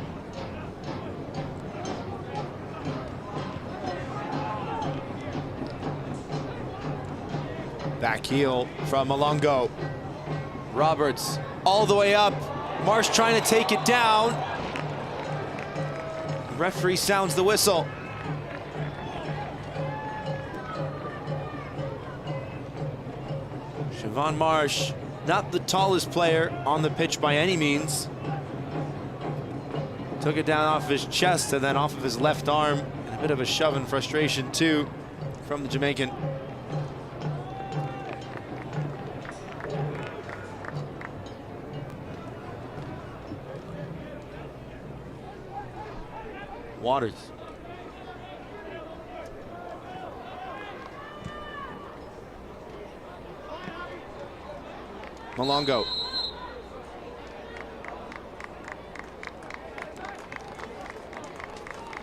Back heel from Malongo. Roberts all the way up. Marsh trying to take it down. The referee sounds the whistle. Siobhan Marsh, not the tallest player on the pitch by any means. Took it down off his chest and then off of his left arm. And a bit of a shove in frustration too from the Jamaican. Waters. Malongo.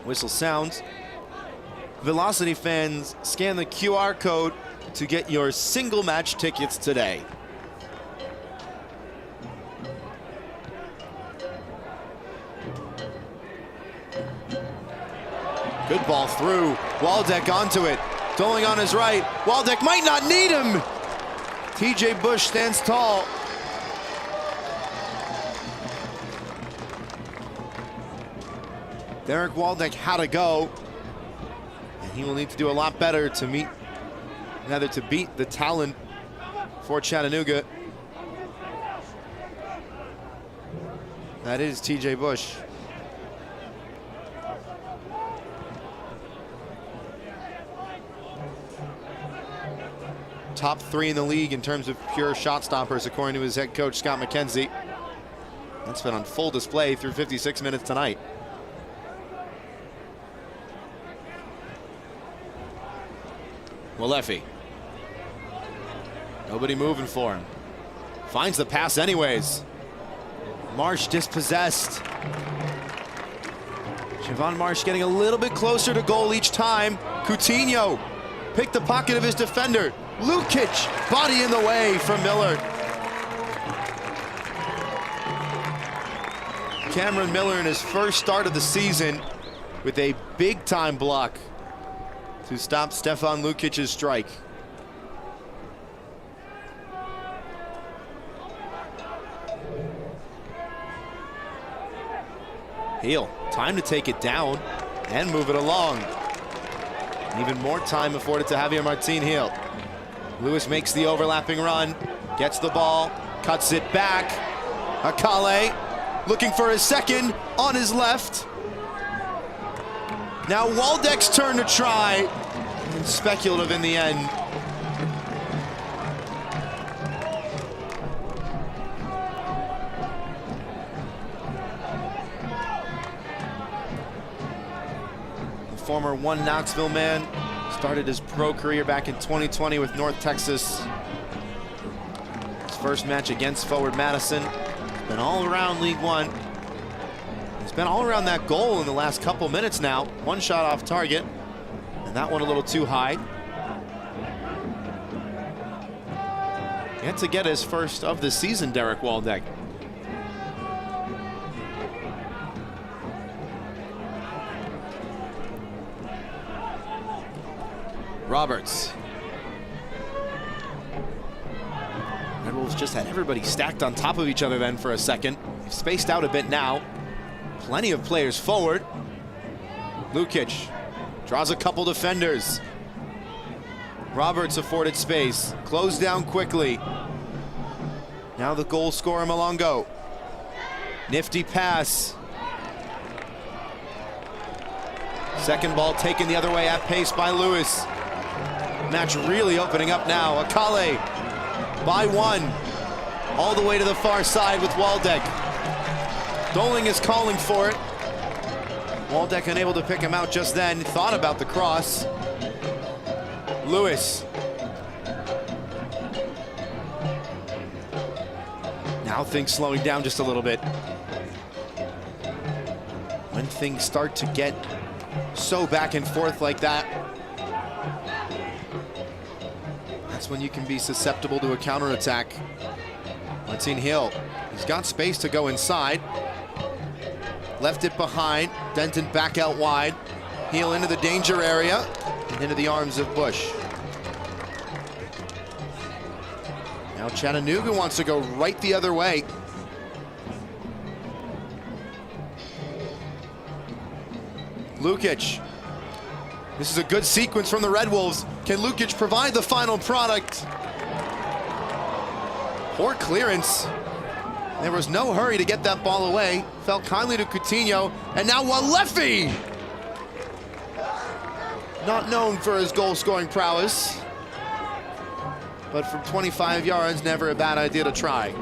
Whistle sounds. Velocity fans, scan the QR code to get your single match tickets today. Good ball through. Waldeck onto it. Doling on his right. Waldeck might not need him. TJ Bush stands tall. Derek Waldeck had to go. And he will need to do a lot better to beat the talent for Chattanooga. That is TJ Bush. Top 3 in the league in terms of pure shot stoppers, according to his head coach, Scott McKenzie. That's been on full display through 56 minutes tonight. Walefi. Nobody moving for him. Finds the pass anyways. Marsh dispossessed. Siobhan Marsh getting a little bit closer to goal each time. Coutinho picked the pocket of his defender. Lukic, body in the way from Miller. Cameron Miller in his first start of the season with a big time block to stop Stefan Lukic's strike. Heel, time to take it down and move it along. Even more time afforded to Javier Martin Heel. Lewis makes the overlapping run, gets the ball, cuts it back. Akale looking for his second on his left. Now Waldeck's turn to try, and speculative in the end. The former One Knoxville man started his pro career back in 2020 with North Texas. His first match against Forward Madison. He's been all around League One. He's been all around that goal in the last couple minutes now. One shot off target, and that one a little too high. Yet to get his first of the season, Derek Waldeck. Roberts. Red Wolves just had everybody stacked on top of each other then for a second. They've spaced out a bit now. Plenty of players forward. Lukic draws a couple defenders. Roberts afforded space. Closed down quickly. Now the goal scorer Malongo. Nifty pass. Second ball taken the other way at pace by Lewis. Match really opening up now. Akale by one. All the way to the far side with Waldeck. Doling is calling for it. Waldeck unable to pick him out just then. Thought about the cross. Lewis. Now things slowing down just a little bit. When things start to get so back and forth like that, that's when you can be susceptible to a counterattack. Martin Hill, he's got space to go inside. Left it behind, Denton back out wide. Hill into the danger area and into the arms of Bush. Now Chattanooga wants to go right the other way. Lukic. This is a good sequence from the Red Wolves. Can Lukic provide the final product? Poor clearance. There was no hurry to get that ball away. Fell kindly to Coutinho, and now Walefi! Not known for his goal-scoring prowess, but from 25 yards, never a bad idea to try.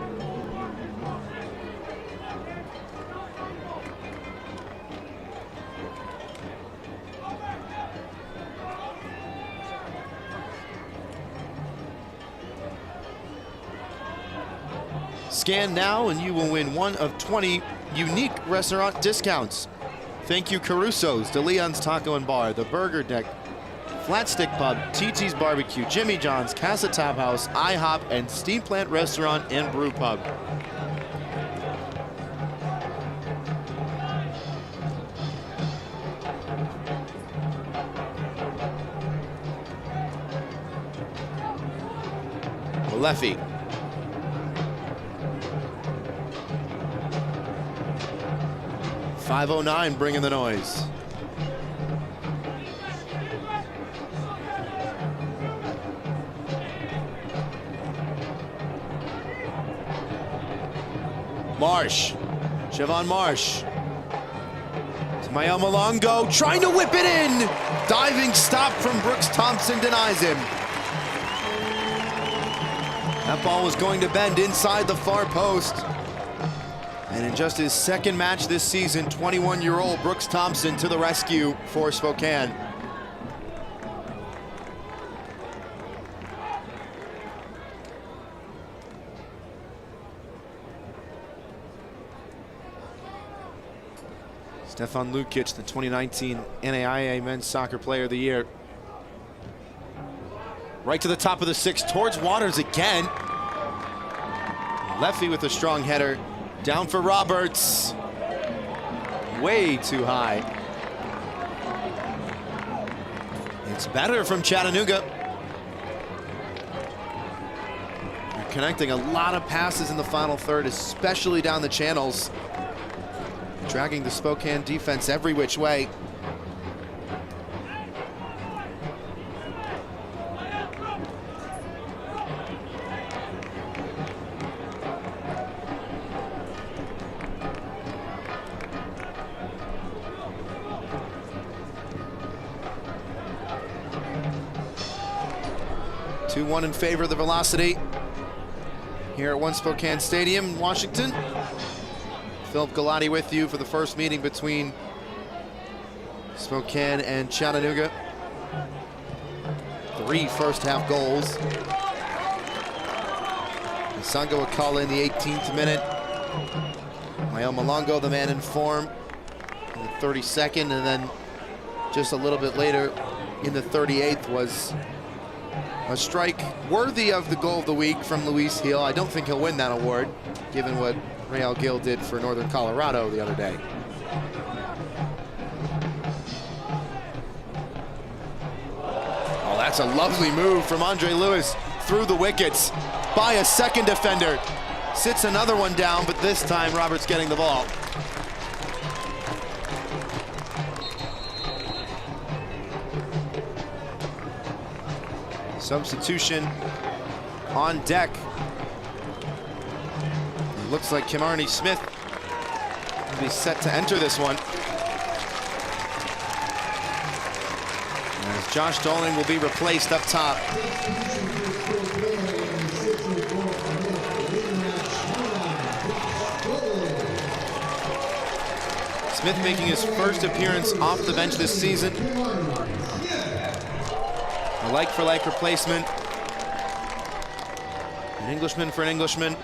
Scan now and you will win one of 20 unique restaurant discounts. Thank you, Caruso's, De Leon's Taco and Bar, The Burger Deck, Flat Stick Pub, TT's Barbecue, Jimmy John's, Casa Tap House, IHOP, and Steam Plant Restaurant and Brew Pub. Leffy. .509 bringing the noise. Marsh, Siobhan Marsh. To Mael Malongo, trying to whip it in. Diving stop from Brooks Thompson denies him. That ball was going to bend inside the far post. And in just his second match this season, 21-year-old Brooks Thompson to the rescue for Spokane. Stefan Lukic, the 2019 NAIA Men's Soccer Player of the Year. Right to the top of the six, towards Waters again. Leffy with a strong header. Down for Roberts. Way too high. It's better from Chattanooga. They're connecting a lot of passes in the final third, especially down the channels. Dragging the Spokane defense every which way. One in favor of the Velocity here at One Spokane Stadium, Washington. Philip Galati with you for the first meeting between Spokane and Chattanooga. 3 first-half goals. Sango Akala in the 18th minute. Mael Malongo, the man in form, in the 32nd, and then just a little bit later in the 38th was a strike worthy of the goal of the week from Luis Hill. I don't think he'll win that award, given what Real Gil did for Northern Colorado the other day. Oh, that's a lovely move from Andre Lewis through the wickets by a second defender. Sits another one down, but this time Roberts getting the ball. Substitution on deck. It looks like Kimarni Smith will be set to enter this one. As Josh Dolan will be replaced up top. Smith making his first appearance off the bench this season. A like-for-like replacement. An Englishman for an Englishman.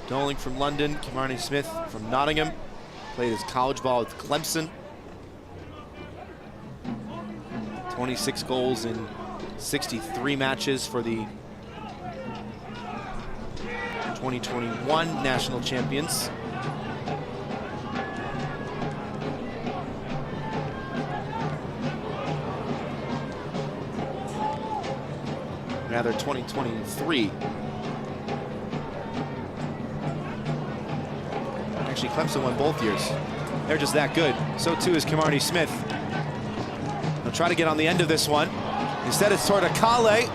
Doling from London, Kimarni Smith from Nottingham. Played his college ball with Clemson. 26 goals in 63 matches for the 2021 national champions. Rather 2023. Actually, Clemson won both years. They're just that good. So too is Kimarni Smith. They'll try to get on the end of this one. Instead, it's toward Akale.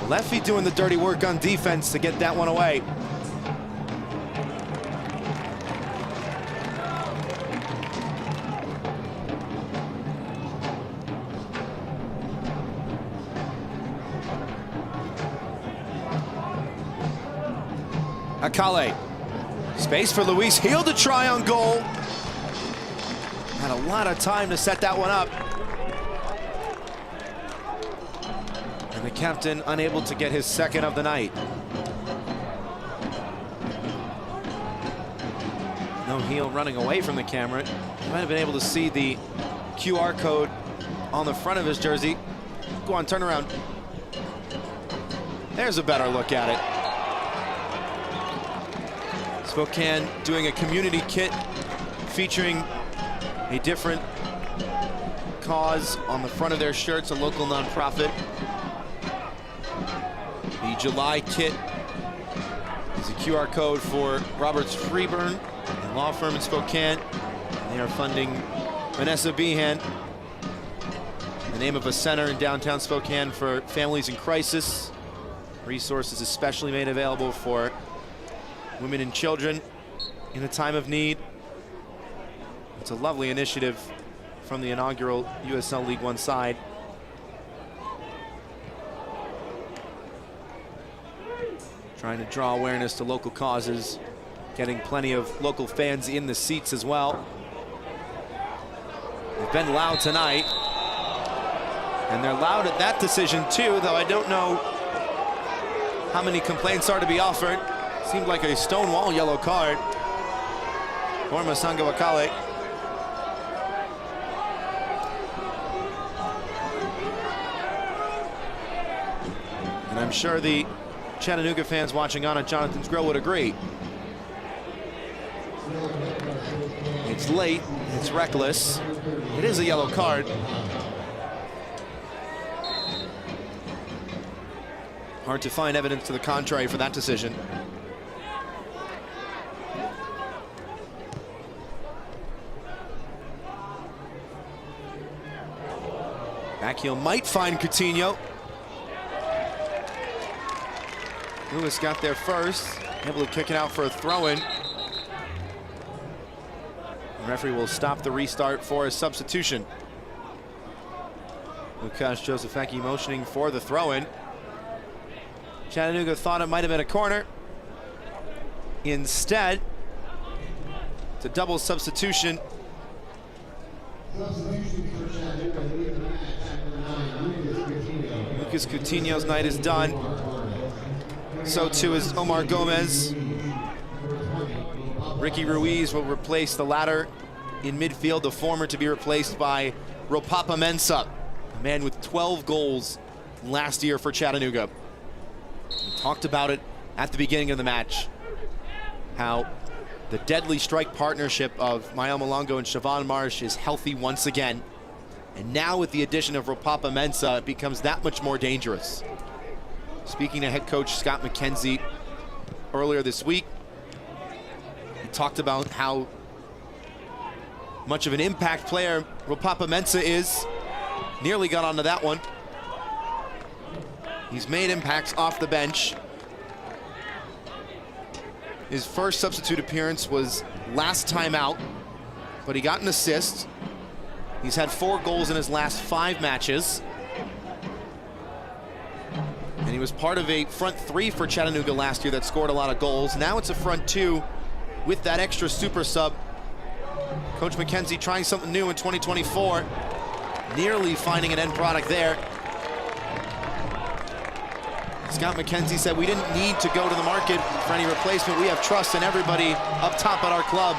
Leffy doing the dirty work on defense to get that one away. Akale. Space for Luis Hill to try on goal. Had a lot of time to set that one up. And the captain unable to get his second of the night. Heel running away from the camera. You might have been able to see the QR code on the front of his jersey. Go on, turn around. There's a better look at it. Spokane doing a community kit featuring a different cause on the front of their shirts, a local nonprofit. The July kit is a QR code for Roberts Freeburn, a law firm in Spokane. They are funding Vanessa Behan, the name of a center in downtown Spokane for families in crisis. Resources especially made available for women and children in a time of need. It's a lovely initiative from the inaugural USL League One side. Trying to draw awareness to local causes, getting plenty of local fans in the seats as well. They've been loud tonight, and they're loud at that decision too, though I don't know how many complaints are to be offered. Seemed like a stonewall yellow card for Masanga Wakale. And I'm sure the Chattanooga fans watching on at Jonathan's Grill would agree. It's late, it's reckless. It is a yellow card. Hard to find evidence to the contrary for that decision. Back heel might find Coutinho. Lewis got there first, able to kick it out for a throw-in. The referee will stop the restart for a substitution. Lukasz Josefecki motioning for the throw-in. Chattanooga thought it might have been a corner. Instead, it's a double substitution. Lucas Coutinho's night is done. So too is Omar Gomez. Ricky Ruiz will replace the latter in midfield, the former to be replaced by Ropapa Mensah, a man with 12 goals last year for Chattanooga. We talked about it at the beginning of the match, how the deadly strike partnership of Mael Malongo and Siobhan Marsh is healthy once again. And now with the addition of Ropapa Mensah, it becomes that much more dangerous. Speaking to head coach Scott McKenzie earlier this week, he talked about how much of an impact player Ropapa Mensah is. Nearly got onto that one. He's made impacts off the bench. His first substitute appearance was last time out, but he got an assist. He's had 4 goals in his last 5 matches. And he was part of a front 3 for Chattanooga last year that scored a lot of goals. Now it's a front 2 with that extra super sub. Coach McKenzie trying something new in 2024. Nearly finding an end product there. Scott McKenzie said, we didn't need to go to the market for any replacement. We have trust in everybody up top at our club.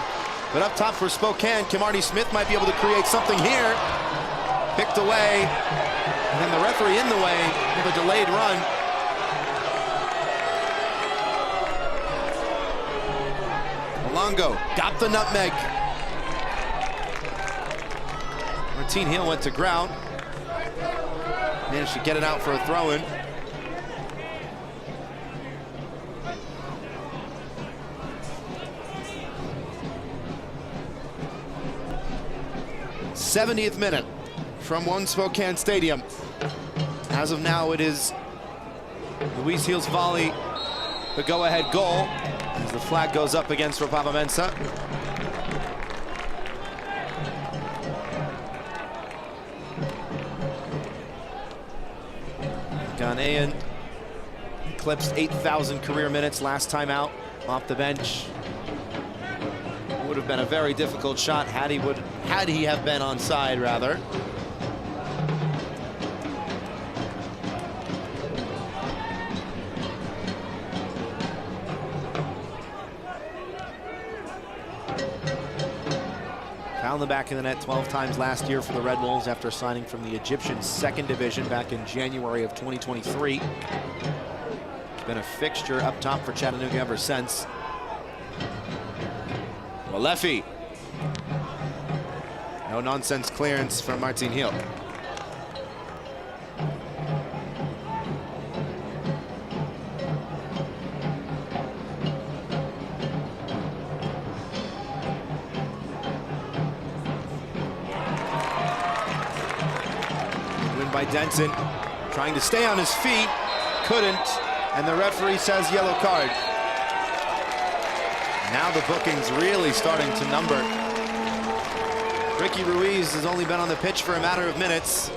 But up top for Spokane, Kimarty Smith might be able to create something here. Picked away. And then the referee in the way with a delayed run. Malongo got the nutmeg. Martine Hill went to ground. Managed to get it out for a throw-in. '70th minute from One Spokane Stadium. As of now, it is Luis Hill's volley, the go-ahead goal, as the flag goes up against Ropapa Mensah. Ghanaian eclipsed 8,000 career minutes last time out off the bench. Would have been a very difficult shot had he have been onside, rather. Found the back of the net 12 times last year for the Red Wolves after signing from the Egyptian 2nd Division back in January of 2023. It's been a fixture up top for Chattanooga ever since. Malefi. No nonsense clearance from Martin Hill. By Denson, trying to stay on his feet, couldn't, and the referee says yellow card. Now the booking's really starting to number. Ricky Ruiz has only been on the pitch for a matter of minutes.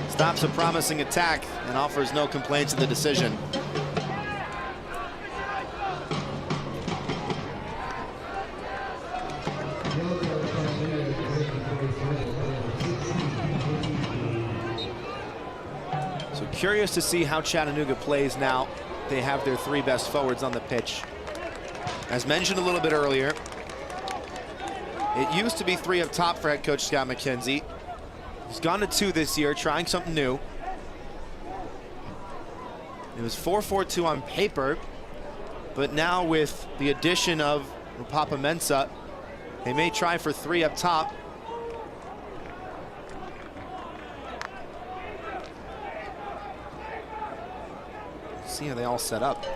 Stops a promising attack and offers no complaints of the decision. Curious to see how Chattanooga plays now. They have their 3 best forwards on the pitch. As mentioned a little bit earlier, it used to be 3 up top for head coach Scott McKenzie. He's gone to 2 this year, trying something new. It was 4-4-2 on paper, but now with the addition of Papa Mensah, they may try for 3 up top. See how they all set up.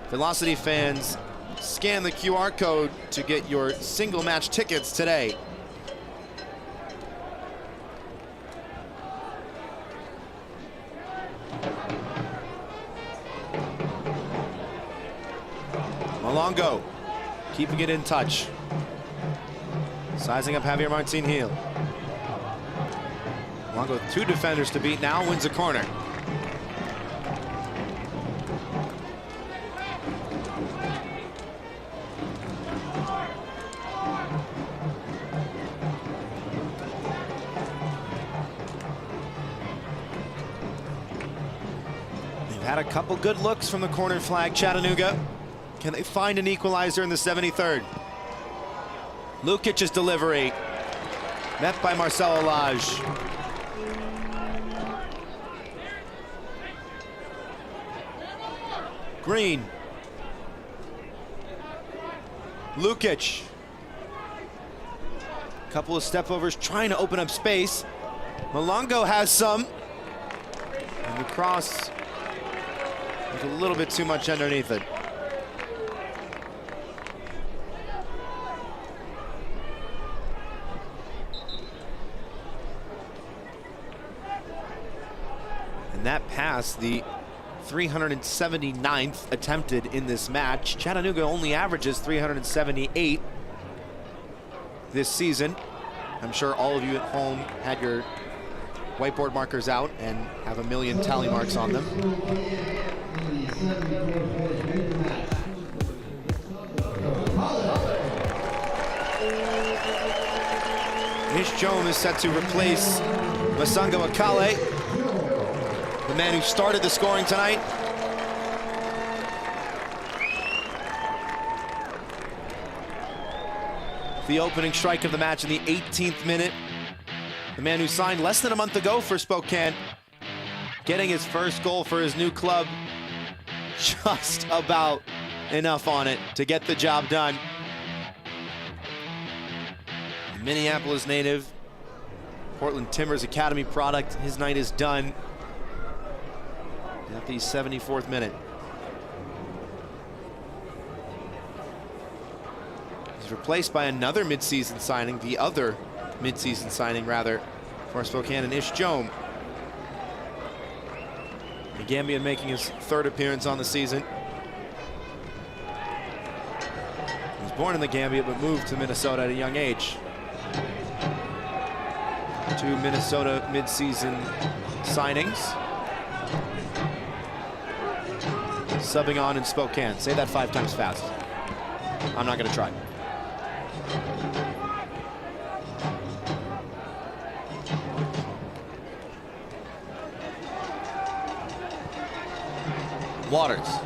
Velocity fans, scan the QR code to get your single match tickets today. Malongo keeping it in touch. Sizing up Javier Martin Hill. Malongo with 2 defenders to beat now, wins a corner. They've had a couple good looks from the corner flag, Chattanooga. Can they find an equalizer in the 73rd? Lukic's delivery, met by Marcelo Lage. Green. Lukic. Couple of step overs trying to open up space. Malongo has some. And the cross was a little bit too much underneath it. And that pass, the 379th attempted in this match. Chattanooga only averages 378 this season. I'm sure all of you at home had your whiteboard markers out and have a million tally marks on them. Ish Jome is set to replace Masango Akale, the man who started the scoring tonight. The opening strike of the match in the 18th minute. The man who signed less than a month ago for Spokane, getting his first goal for his new club. Just about enough on it to get the job done. Minneapolis native, Portland Timbers Academy product. His night is done at the 74th minute. He's replaced by another midseason signing, the other midseason signing rather, for Spokane, and Ish Jome. The Gambian making his 3rd appearance on the season. He was born in the Gambia but moved to Minnesota at a young age. 2 Minnesota midseason signings. Subbing on in Spokane. Say that 5 times fast. I'm not going to try. Waters.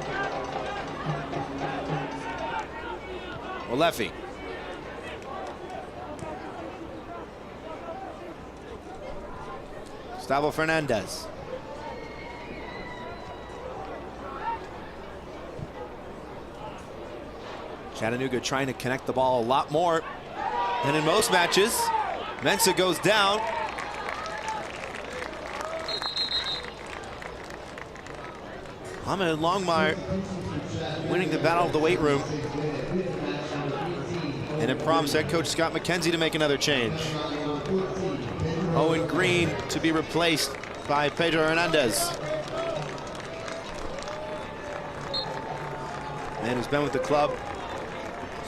Alefi. Gustavo Fernandez. Chattanooga trying to connect the ball a lot more than in most matches. Mensah goes down. Ahmed Longmire winning the battle of the weight room. And it prompts head coach Scott McKenzie to make another change. Owen Green to be replaced by Pedro Hernandez. Man who's been with the club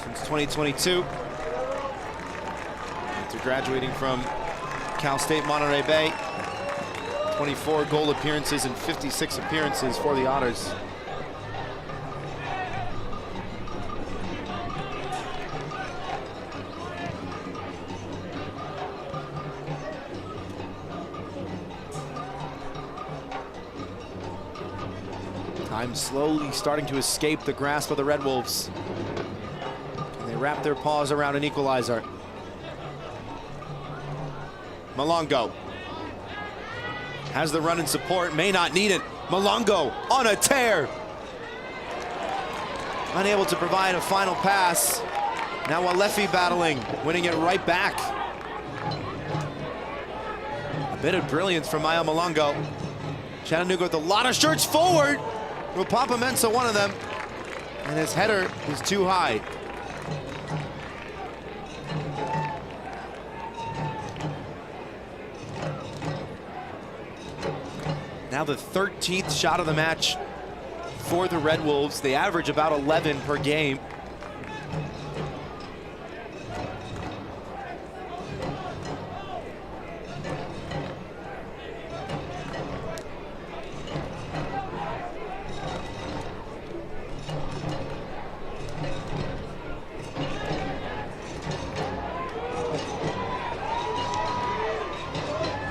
since 2022. After graduating from Cal State Monterey Bay. 24 goal appearances and 56 appearances for the Otters. Time slowly starting to escape the grasp of the Red Wolves. And they wrap their paws around an equalizer. Malongo has the run and support, may not need it. Malongo on a tear. Unable to provide a final pass. Now Alefi battling, winning it right back. A bit of brilliance from Maya Malongo. Chattanooga with a lot of shirts forward. Ropapa Mensah one of them. And his header is too high. Now the 13th shot of the match for the Red Wolves. They average about 11 per game.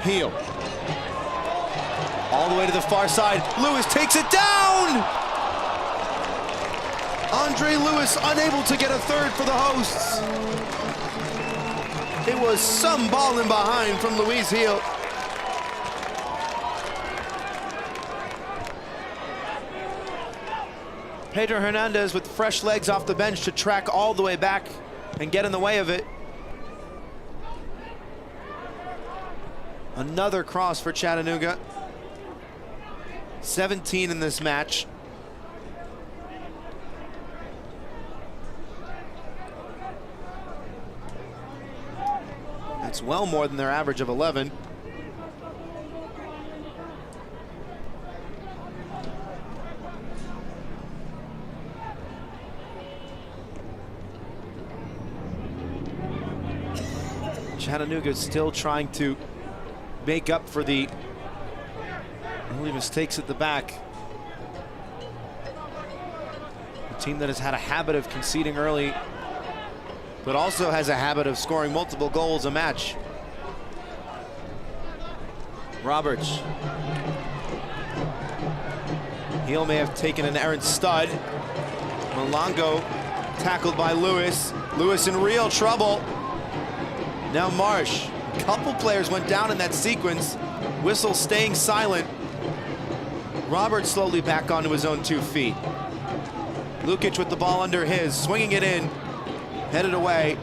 Heel. All the way to the far side. Lewis takes it down! Andre Lewis unable to get a third for the hosts. It was some ball in behind from Luis Heel. Pedro Hernandez with fresh legs off the bench to track all the way back and get in the way of it. Another cross for Chattanooga. 17 in this match. That's well more than their average of 11. Chattanooga still trying to make up for the early mistakes at the back. A team that has had a habit of conceding early, but also has a habit of scoring multiple goals a match. Roberts. Heel may have taken an errant stud. Malongo tackled by Lewis. Lewis in real trouble. Now Marsh. A couple players went down in that sequence. Whistle staying silent. Roberts slowly back onto his own 2 feet. Lukic with the ball under his, swinging it in, headed away,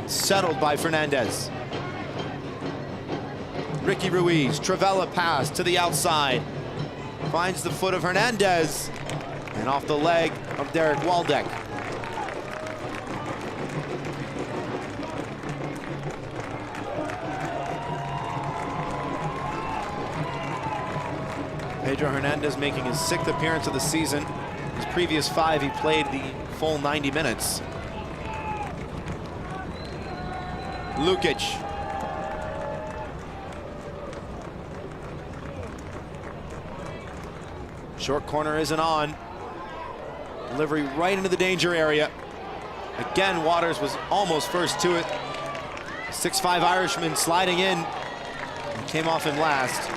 settled by Fernandez. Ricky Ruiz, Travella pass to the outside, finds the foot of Hernandez, and off the leg of Derek Waldeck. Pedro Hernandez making his 6th appearance of the season. His previous 5, he played the full 90 minutes. Lukic. Short corner isn't on. Delivery right into the danger area. Again, Waters was almost first to it. 6'5" Irishman sliding in. And came off him last.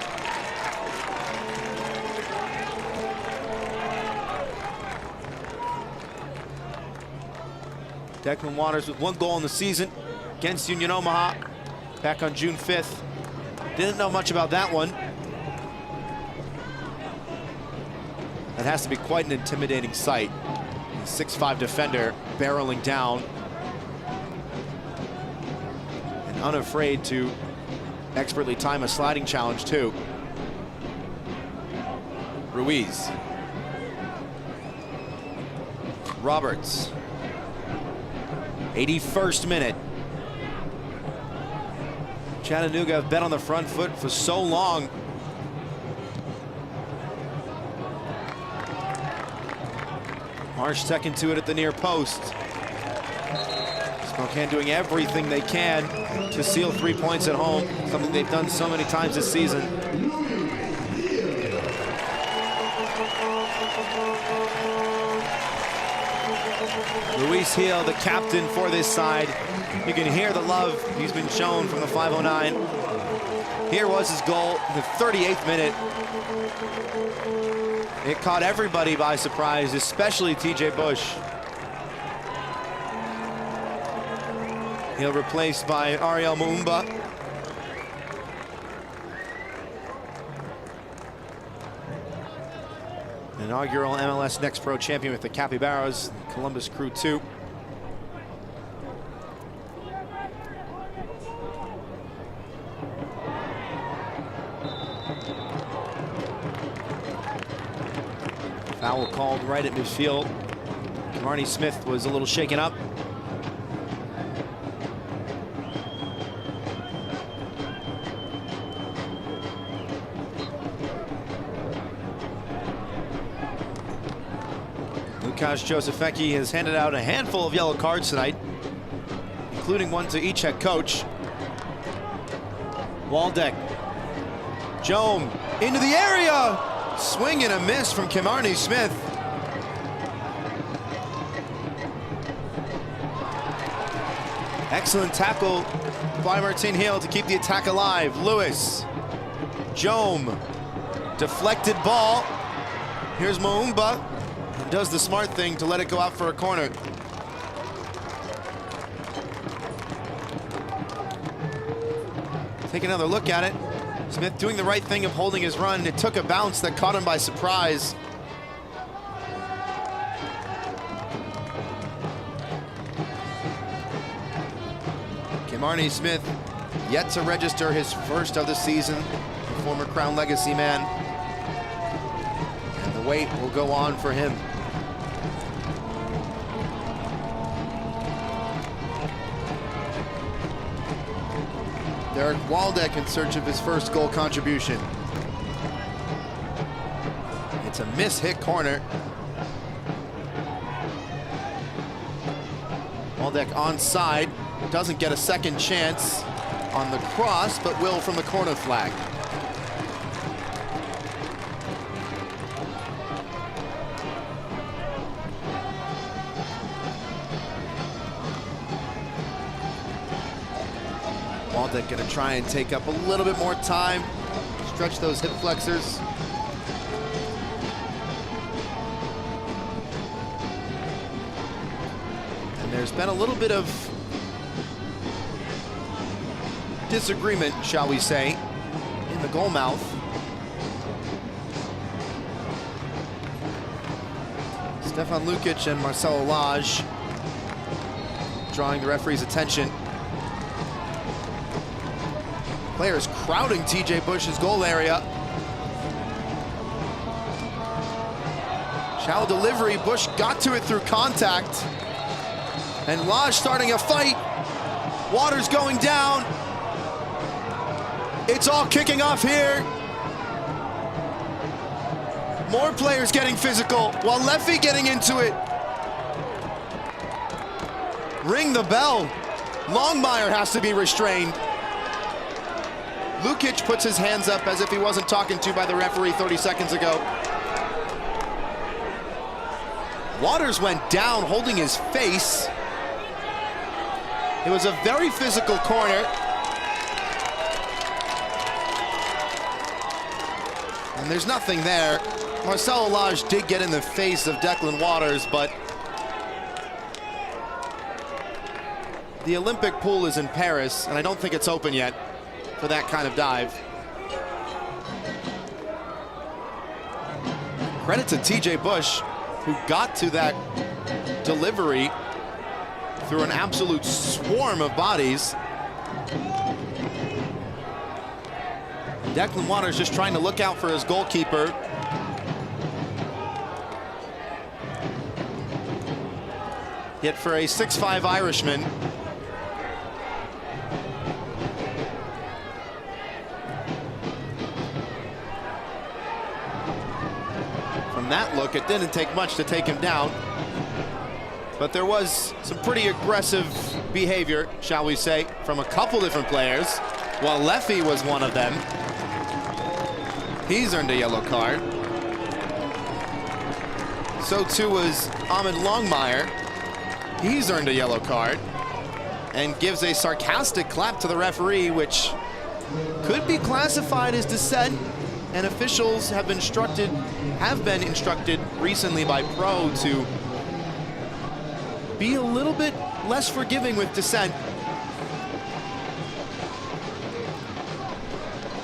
Declan Waters with 1 goal in the season against Union Omaha back on June 5th. Didn't know much about that one. That has to be quite an intimidating sight. A 6'5" defender barreling down and unafraid to expertly time a sliding challenge too. Ruiz. Roberts. 81st minute. Chattanooga have been on the front foot for so long. Marsh second to it at the near post. Spokane doing everything they can to seal 3 points at home, something they've done so many times this season. Luis Gil, the captain for this side. You can hear the love he's been shown from the 509. Here was his goal in the 38th minute. It caught everybody by surprise, especially TJ Bush. He'll replaced by Ariel Muumba. Inaugural MLS Next Pro champion with the Capybaras, Columbus Crew 2. Foul called right at midfield. Marnie Smith was a little shaken up. Lukasz Josefecki has handed out a handful of yellow cards tonight, including one to each head coach. Waldeck. Jome into the area. Swing and a miss from Marnie Smith. Excellent tackle by Martin Gil to keep the attack alive. Lewis. Jome. Deflected ball. Here's Muumba. Does the smart thing to let it go out for a corner. Take another look at it. Smith doing the right thing of holding his run. It took a bounce that caught him by surprise. Marnie Smith yet to register his first of the season, the former Crown Legacy man. And the wait will go on for him. Derek Waldeck in search of his first goal contribution. It's a miss-hit corner. Waldeck onside, doesn't get a second chance on the cross, but will from the corner flag. Waldeck gonna try and take up a little bit more time, stretch those hip flexors. And there's been a little bit of disagreement, shall we say, in the goal mouth. Stefan Lukic and Marcelo Lage drawing the referee's attention. Players crowding TJ Bush's goal area. Shallow delivery, Bush got to it through contact. And Lage starting a fight. Waters going down. It's all kicking off here. More players getting physical while Leffy getting into it. Ring the bell. Longmire has to be restrained. Lukic puts his hands up as if he wasn't talking to by the referee 30 seconds ago. Waters went down holding his face. It was a very physical corner. And there's nothing there. Marcelo Lage did get in the face of Declan Waters, but The Olympic pool is in Paris, and I don't think it's open yet for that kind of dive. Credit to TJ Bush, who got to that delivery through an absolute swarm of bodies. Declan Waters just trying to look out for his goalkeeper. Hit for a 6'5" Irishman. From that look, it didn't take much to take him down. But there was some pretty aggressive behavior, shall we say, from a couple different players. While Leffy was one of them. He's earned a yellow card. So too was Ahmed Longmire. He's earned a yellow card. And gives a sarcastic clap to the referee, which could be classified as dissent. And officials have been instructed recently by Pro to be a little bit less forgiving with dissent.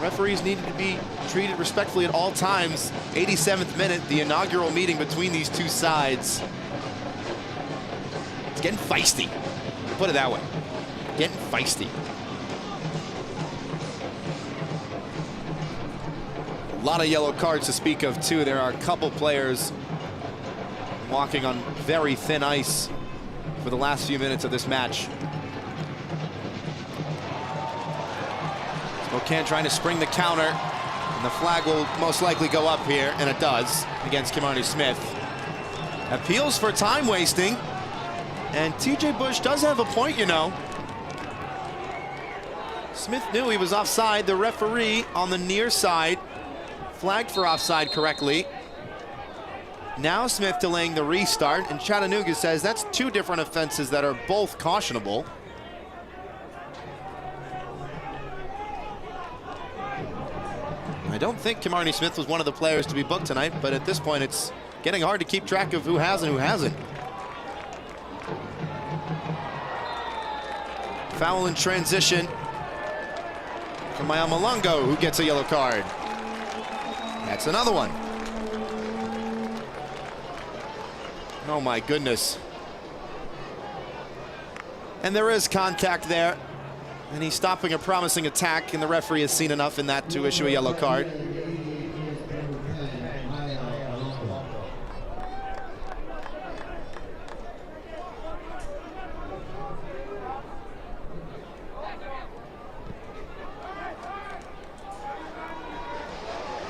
Referees needed to be treated respectfully at all times. 87th minute, the inaugural meeting between these two sides. It's getting feisty. Put it that way. Getting feisty. A lot of yellow cards to speak of, too. There are a couple players walking on very thin ice for the last few minutes of this match. Spokane trying to spring the counter, and the flag will most likely go up here, and it does, against Kimarni Smith. Appeals for time wasting, and TJ Bush does have a point, you know. Smith knew he was offside. The referee on the near side flagged for offside correctly. Now Smith delaying the restart, and Chattanooga says that's two different offenses that are both cautionable. I don't think Kimarni Smith was one of the players to be booked tonight, but at this point it's getting hard to keep track of who has and who hasn't. Foul in transition from Mayal Malongo, who gets a yellow card. That's another one. Oh my goodness. And there is contact there. And he's stopping a promising attack, and the referee has seen enough in that to issue a yellow card.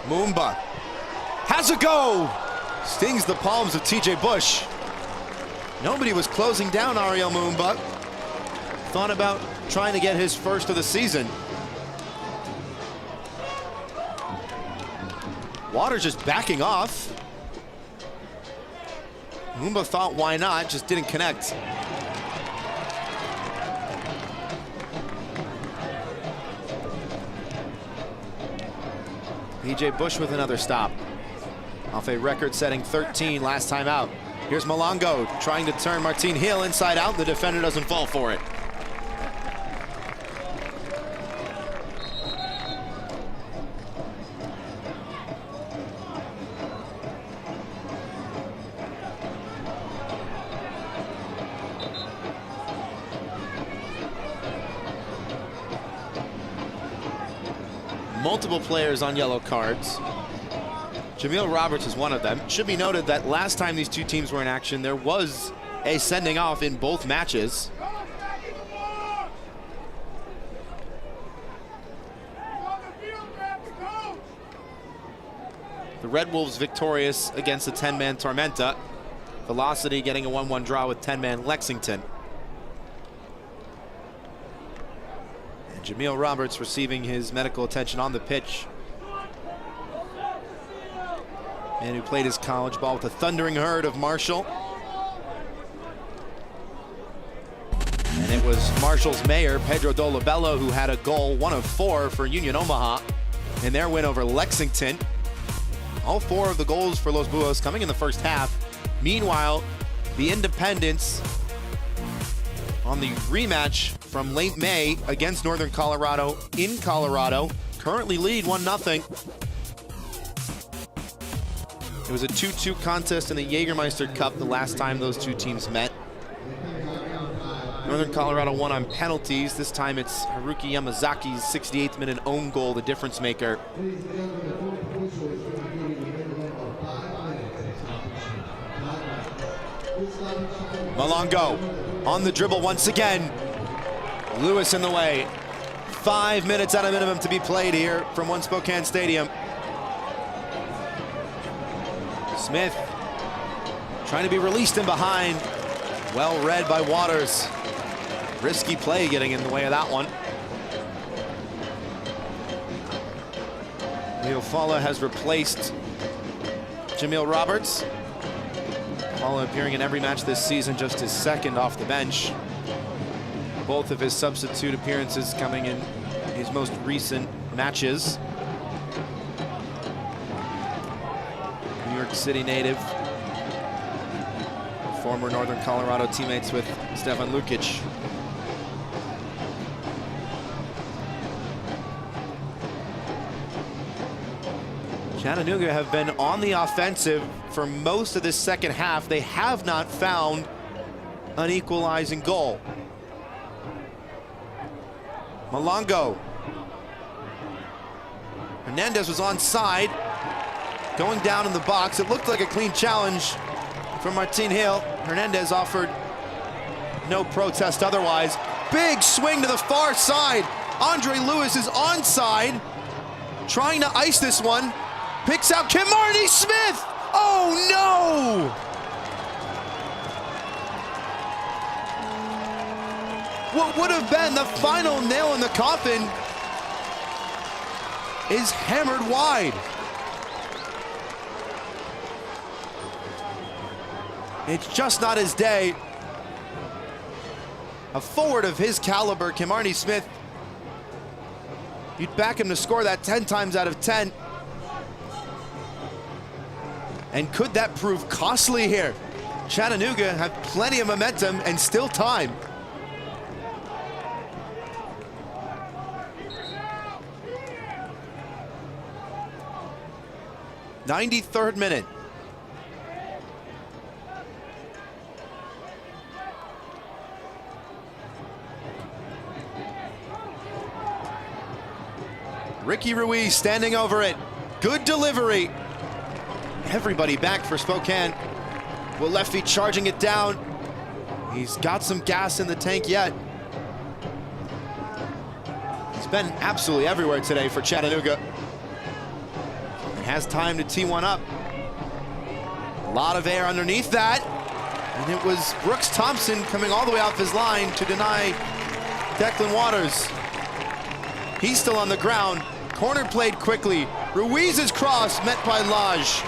Moomba has a go. Stings the palms of TJ Bush. Nobody was closing down Ariel Moomba. Thought about trying to get his first of the season. Waters just backing off. Moomba thought, why not? Just didn't connect. TJ Bush with another stop. Off a record-setting 13 last time out. Here's Malongo trying to turn Martin Hill inside out. The defender doesn't fall for it. Multiple players on yellow cards. Jameel Roberts is one of them. Should be noted that last time these two teams were in action, there was a sending off in both matches. The Red Wolves victorious against the 10-man Tormenta. Velocity getting a 1-1 draw with 10-man Lexington. And Jameel Roberts receiving his medical attention on the pitch. Man who played his college ball with a thundering herd of Marshall. And it was Marshall's mayor, Pedro Dolabello, who had a goal, 1 of 4 for Union Omaha in their win over Lexington. All 4 of the goals for Los Buos coming in the first half. Meanwhile, the Independents on the rematch from late May against Northern Colorado in Colorado. Currently lead 1-0. It was a 2-2 contest in the Jägermeister Cup the last time those two teams met. Northern Colorado won on penalties. This time it's Haruki Yamazaki's 68th minute own goal, the difference maker. Malongo on the dribble once again. Lewis in the way. 5 minutes at a minimum to be played here from One Spokane Stadium. Smith trying to be released in behind. Well read by Waters. Risky play getting in the way of that one. Leo Fala has replaced Jamil Roberts. Fala appearing in every match this season, just his second off the bench. Both of his substitute appearances coming in his most recent matches. New York City native. Former Northern Colorado teammates with Stefan Lukic. Chattanooga have been on the offensive for most of this second half. They have not found an equalizing goal. Malongo. Hernandez was onside. Going down in the box. It looked like a clean challenge from Martin Hill. Hernandez offered no protest otherwise. Big swing to the far side. Andre Lewis is onside. Trying to ice this one. Picks out Kimarni Smith. Oh no! What would have been the final nail in the coffin is hammered wide. It's just not his day. A forward of his caliber, Kimarni Smith, you'd back him to score that 10 times out of 10. And could that prove costly here? Chattanooga have plenty of momentum and still time. '93rd minute. Ricky Ruiz standing over it. Good delivery. Everybody back for Spokane. Will Leffy charging it down. He's got some gas in the tank yet. He's been absolutely everywhere today for Chattanooga. And has time to tee one up. A lot of air underneath that. And it was Brooks Thompson coming all the way off his line to deny Declan Waters. He's still on the ground. Corner played quickly. Ruiz's cross met by Lage.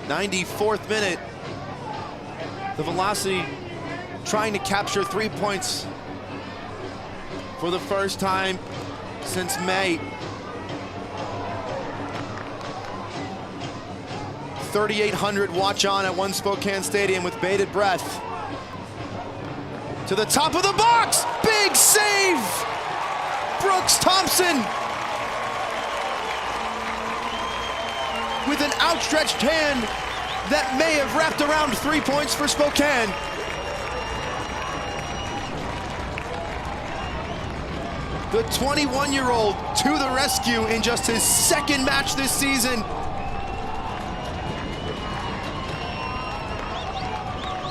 '94th minute. The Velocity trying to capture 3 points for the first time since May. 3,800 watch on at One Spokane Stadium with bated breath. To the top of the box, big save! Brooks Thompson with an outstretched hand that may have wrapped around 3 points for Spokane. The 21-year-old to the rescue in just his second match this season.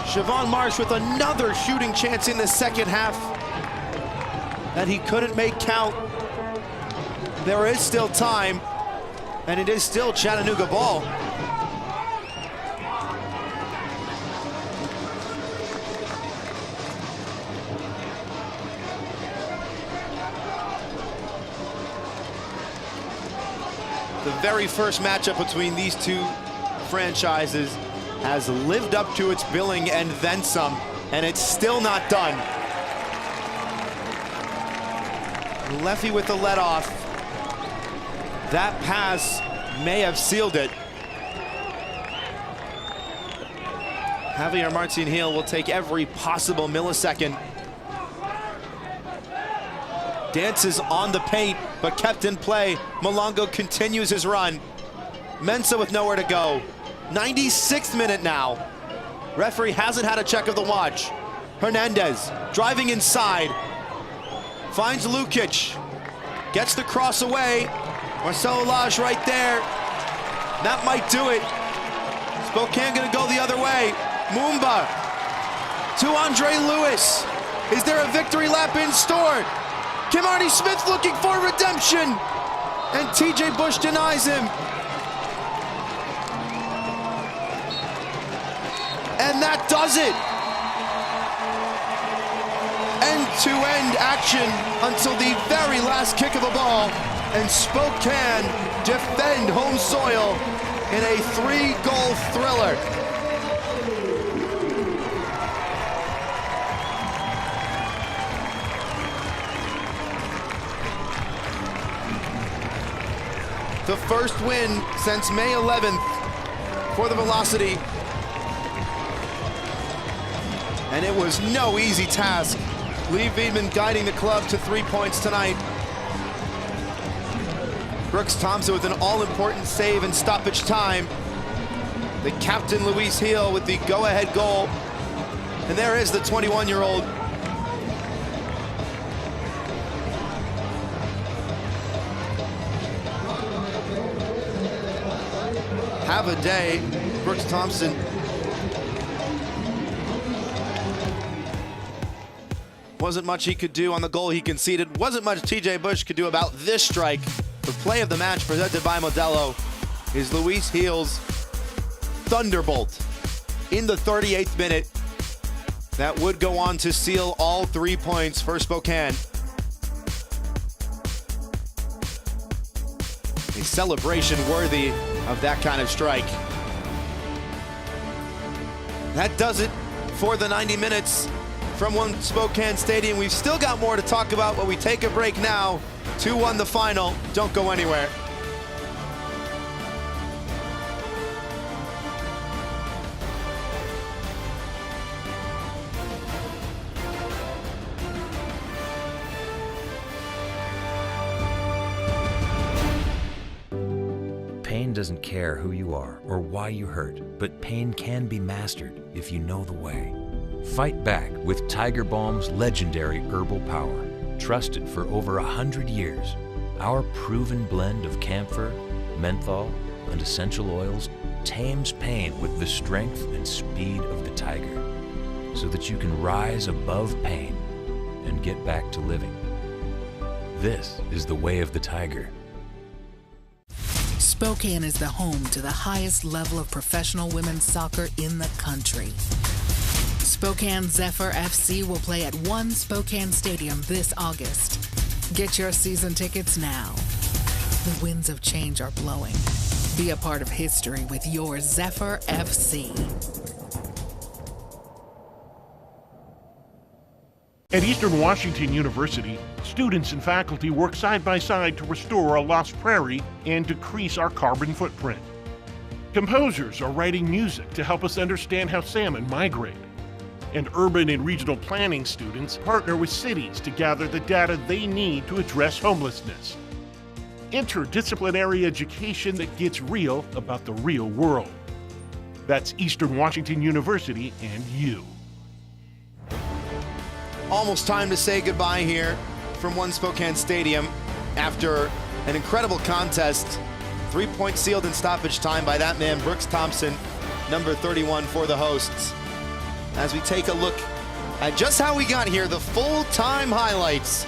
Siobhan Marsh with another shooting chance in the second half that he couldn't make count. There is still time, and it is still Chattanooga ball. The very first matchup between these two franchises has lived up to its billing and then some, and it's still not done. Leffy with the let off. That pass may have sealed it. Javier Martin Hill will take every possible millisecond. Dances on the paint, but kept in play. Malongo continues his run. Mensah with nowhere to go. 96th minute now. Referee hasn't had a check of the watch. Hernandez driving inside. Finds Lukic. Gets the cross away. Marcelo Lage right there. That might do it. Spokane gonna go the other way. Mumba to Andre Lewis. Is there a victory lap in store? Kimarni Smith looking for redemption, and TJ Bush denies him. And that does it. End-to-end action until the very last kick of the ball, and Spokane defend home soil in a 3-goal thriller. The first win since May 11th for the Velocity. And it was no easy task. Lee Veidman guiding the club to 3 points tonight. Brooks Thompson with an all-important save in stoppage time. The captain, Luis Hill, with the go-ahead goal. And there is the 21-year-old. Have a day, Brooks Thompson. Wasn't much he could do on the goal he conceded. Wasn't much TJ Bush could do about this strike. The play of the match presented by Modelo is Luis Hill's thunderbolt in the 38th minute. That would go on to seal all 3 points for Spokane. A celebration worthy of that kind of strike. That does it for the 90 minutes from One Spokane Stadium. We've still got more to talk about, but we take a break now. 2-1 the final. Don't go anywhere. Pain doesn't care who you are or why you hurt, but pain can be mastered if you know the way. Fight back with Tiger Balm's legendary herbal power. Trusted for over 100 years, our proven blend of camphor, menthol, and essential oils tames pain with the strength and speed of the tiger, so that you can rise above pain and get back to living. This is the way of the tiger. Spokane is the home to the highest level of professional women's soccer in the country. Spokane Zephyr FC will play at One Spokane Stadium this August. Get your season tickets now. The winds of change are blowing. Be a part of history with your Zephyr FC. At Eastern Washington University, students and faculty work side by side to restore a lost prairie and decrease our carbon footprint. Composers are writing music to help us understand how salmon migrate. And urban and regional planning students partner with cities to gather the data they need to address homelessness. Interdisciplinary education that gets real about the real world. That's Eastern Washington University and you. Almost time to say goodbye here from One Spokane Stadium after an incredible contest. 3 points sealed in stoppage time by that man, Brooks Thompson, number 31 for the hosts. As we take a look at just how we got here, the full-time highlights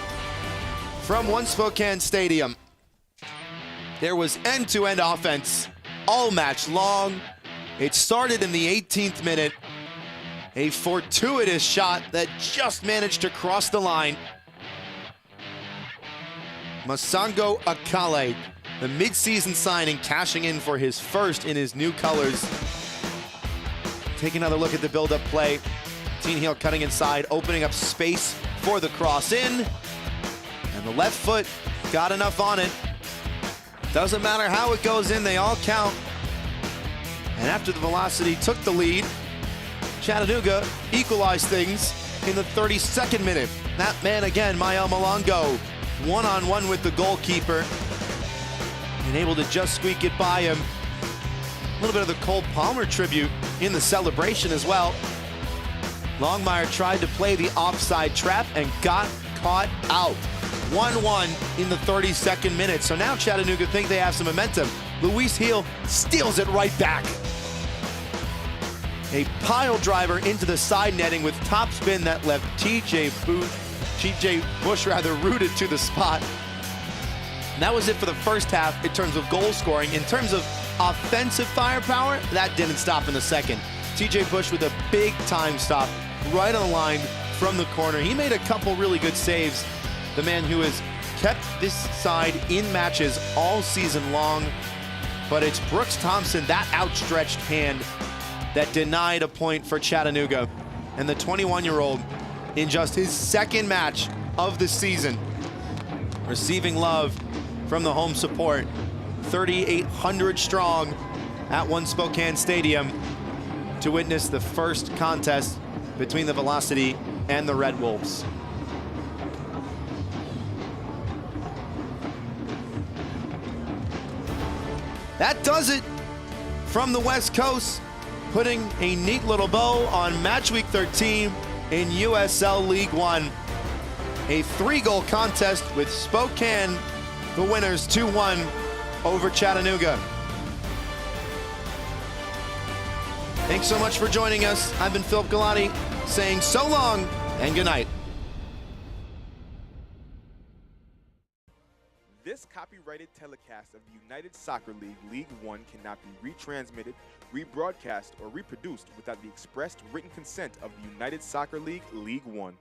from One Spokane Stadium. There was end-to-end offense all match long. It started in the 18th minute. A fortuitous shot that just managed to cross the line. Masango Akale, the mid-season signing, cashing in for his first in his new colors. Take another look at the build-up play. Teen Hill cutting inside, opening up space for the cross in. And the left foot got enough on it. Doesn't matter how it goes in, they all count. And after the Velocity took the lead, Chattanooga equalized things in the 32nd minute. That man again, Mael Malongo, one-on-one with the goalkeeper, and able to just squeak it by him. A little bit of the Cole Palmer tribute in the celebration as well. Longmire tried to play the offside trap and got caught out. 1-1 in the 32nd minute. So now Chattanooga think they have some momentum. Luis Heel steals it right back. A pile driver into the side netting with top spin that left TJ Bush rooted to the spot. And that was it for the first half in terms of goal scoring. In terms of offensive firepower, that didn't stop in the second. TJ Bush with a big time stop right on the line from the corner. He made a couple really good saves. The man who has kept this side in matches all season long. But it's Brooks Thompson, that outstretched hand, that denied a point for Chattanooga. And the 21-year-old, in just his second match of the season, receiving love from the home support, 3,800 strong at One Spokane Stadium to witness the first contest between the Velocity and the Red Wolves. That does it from the West Coast, putting a neat little bow on match week 13 in USL League One. A 3-goal contest with Spokane, the winners, 2-1 over Chattanooga. Thanks so much for joining us. I've been Philip Galati saying so long and good night. This copyrighted telecast of the United Soccer League League One cannot be retransmitted, rebroadcast, or reproduced without the expressed written consent of the United Soccer League League One.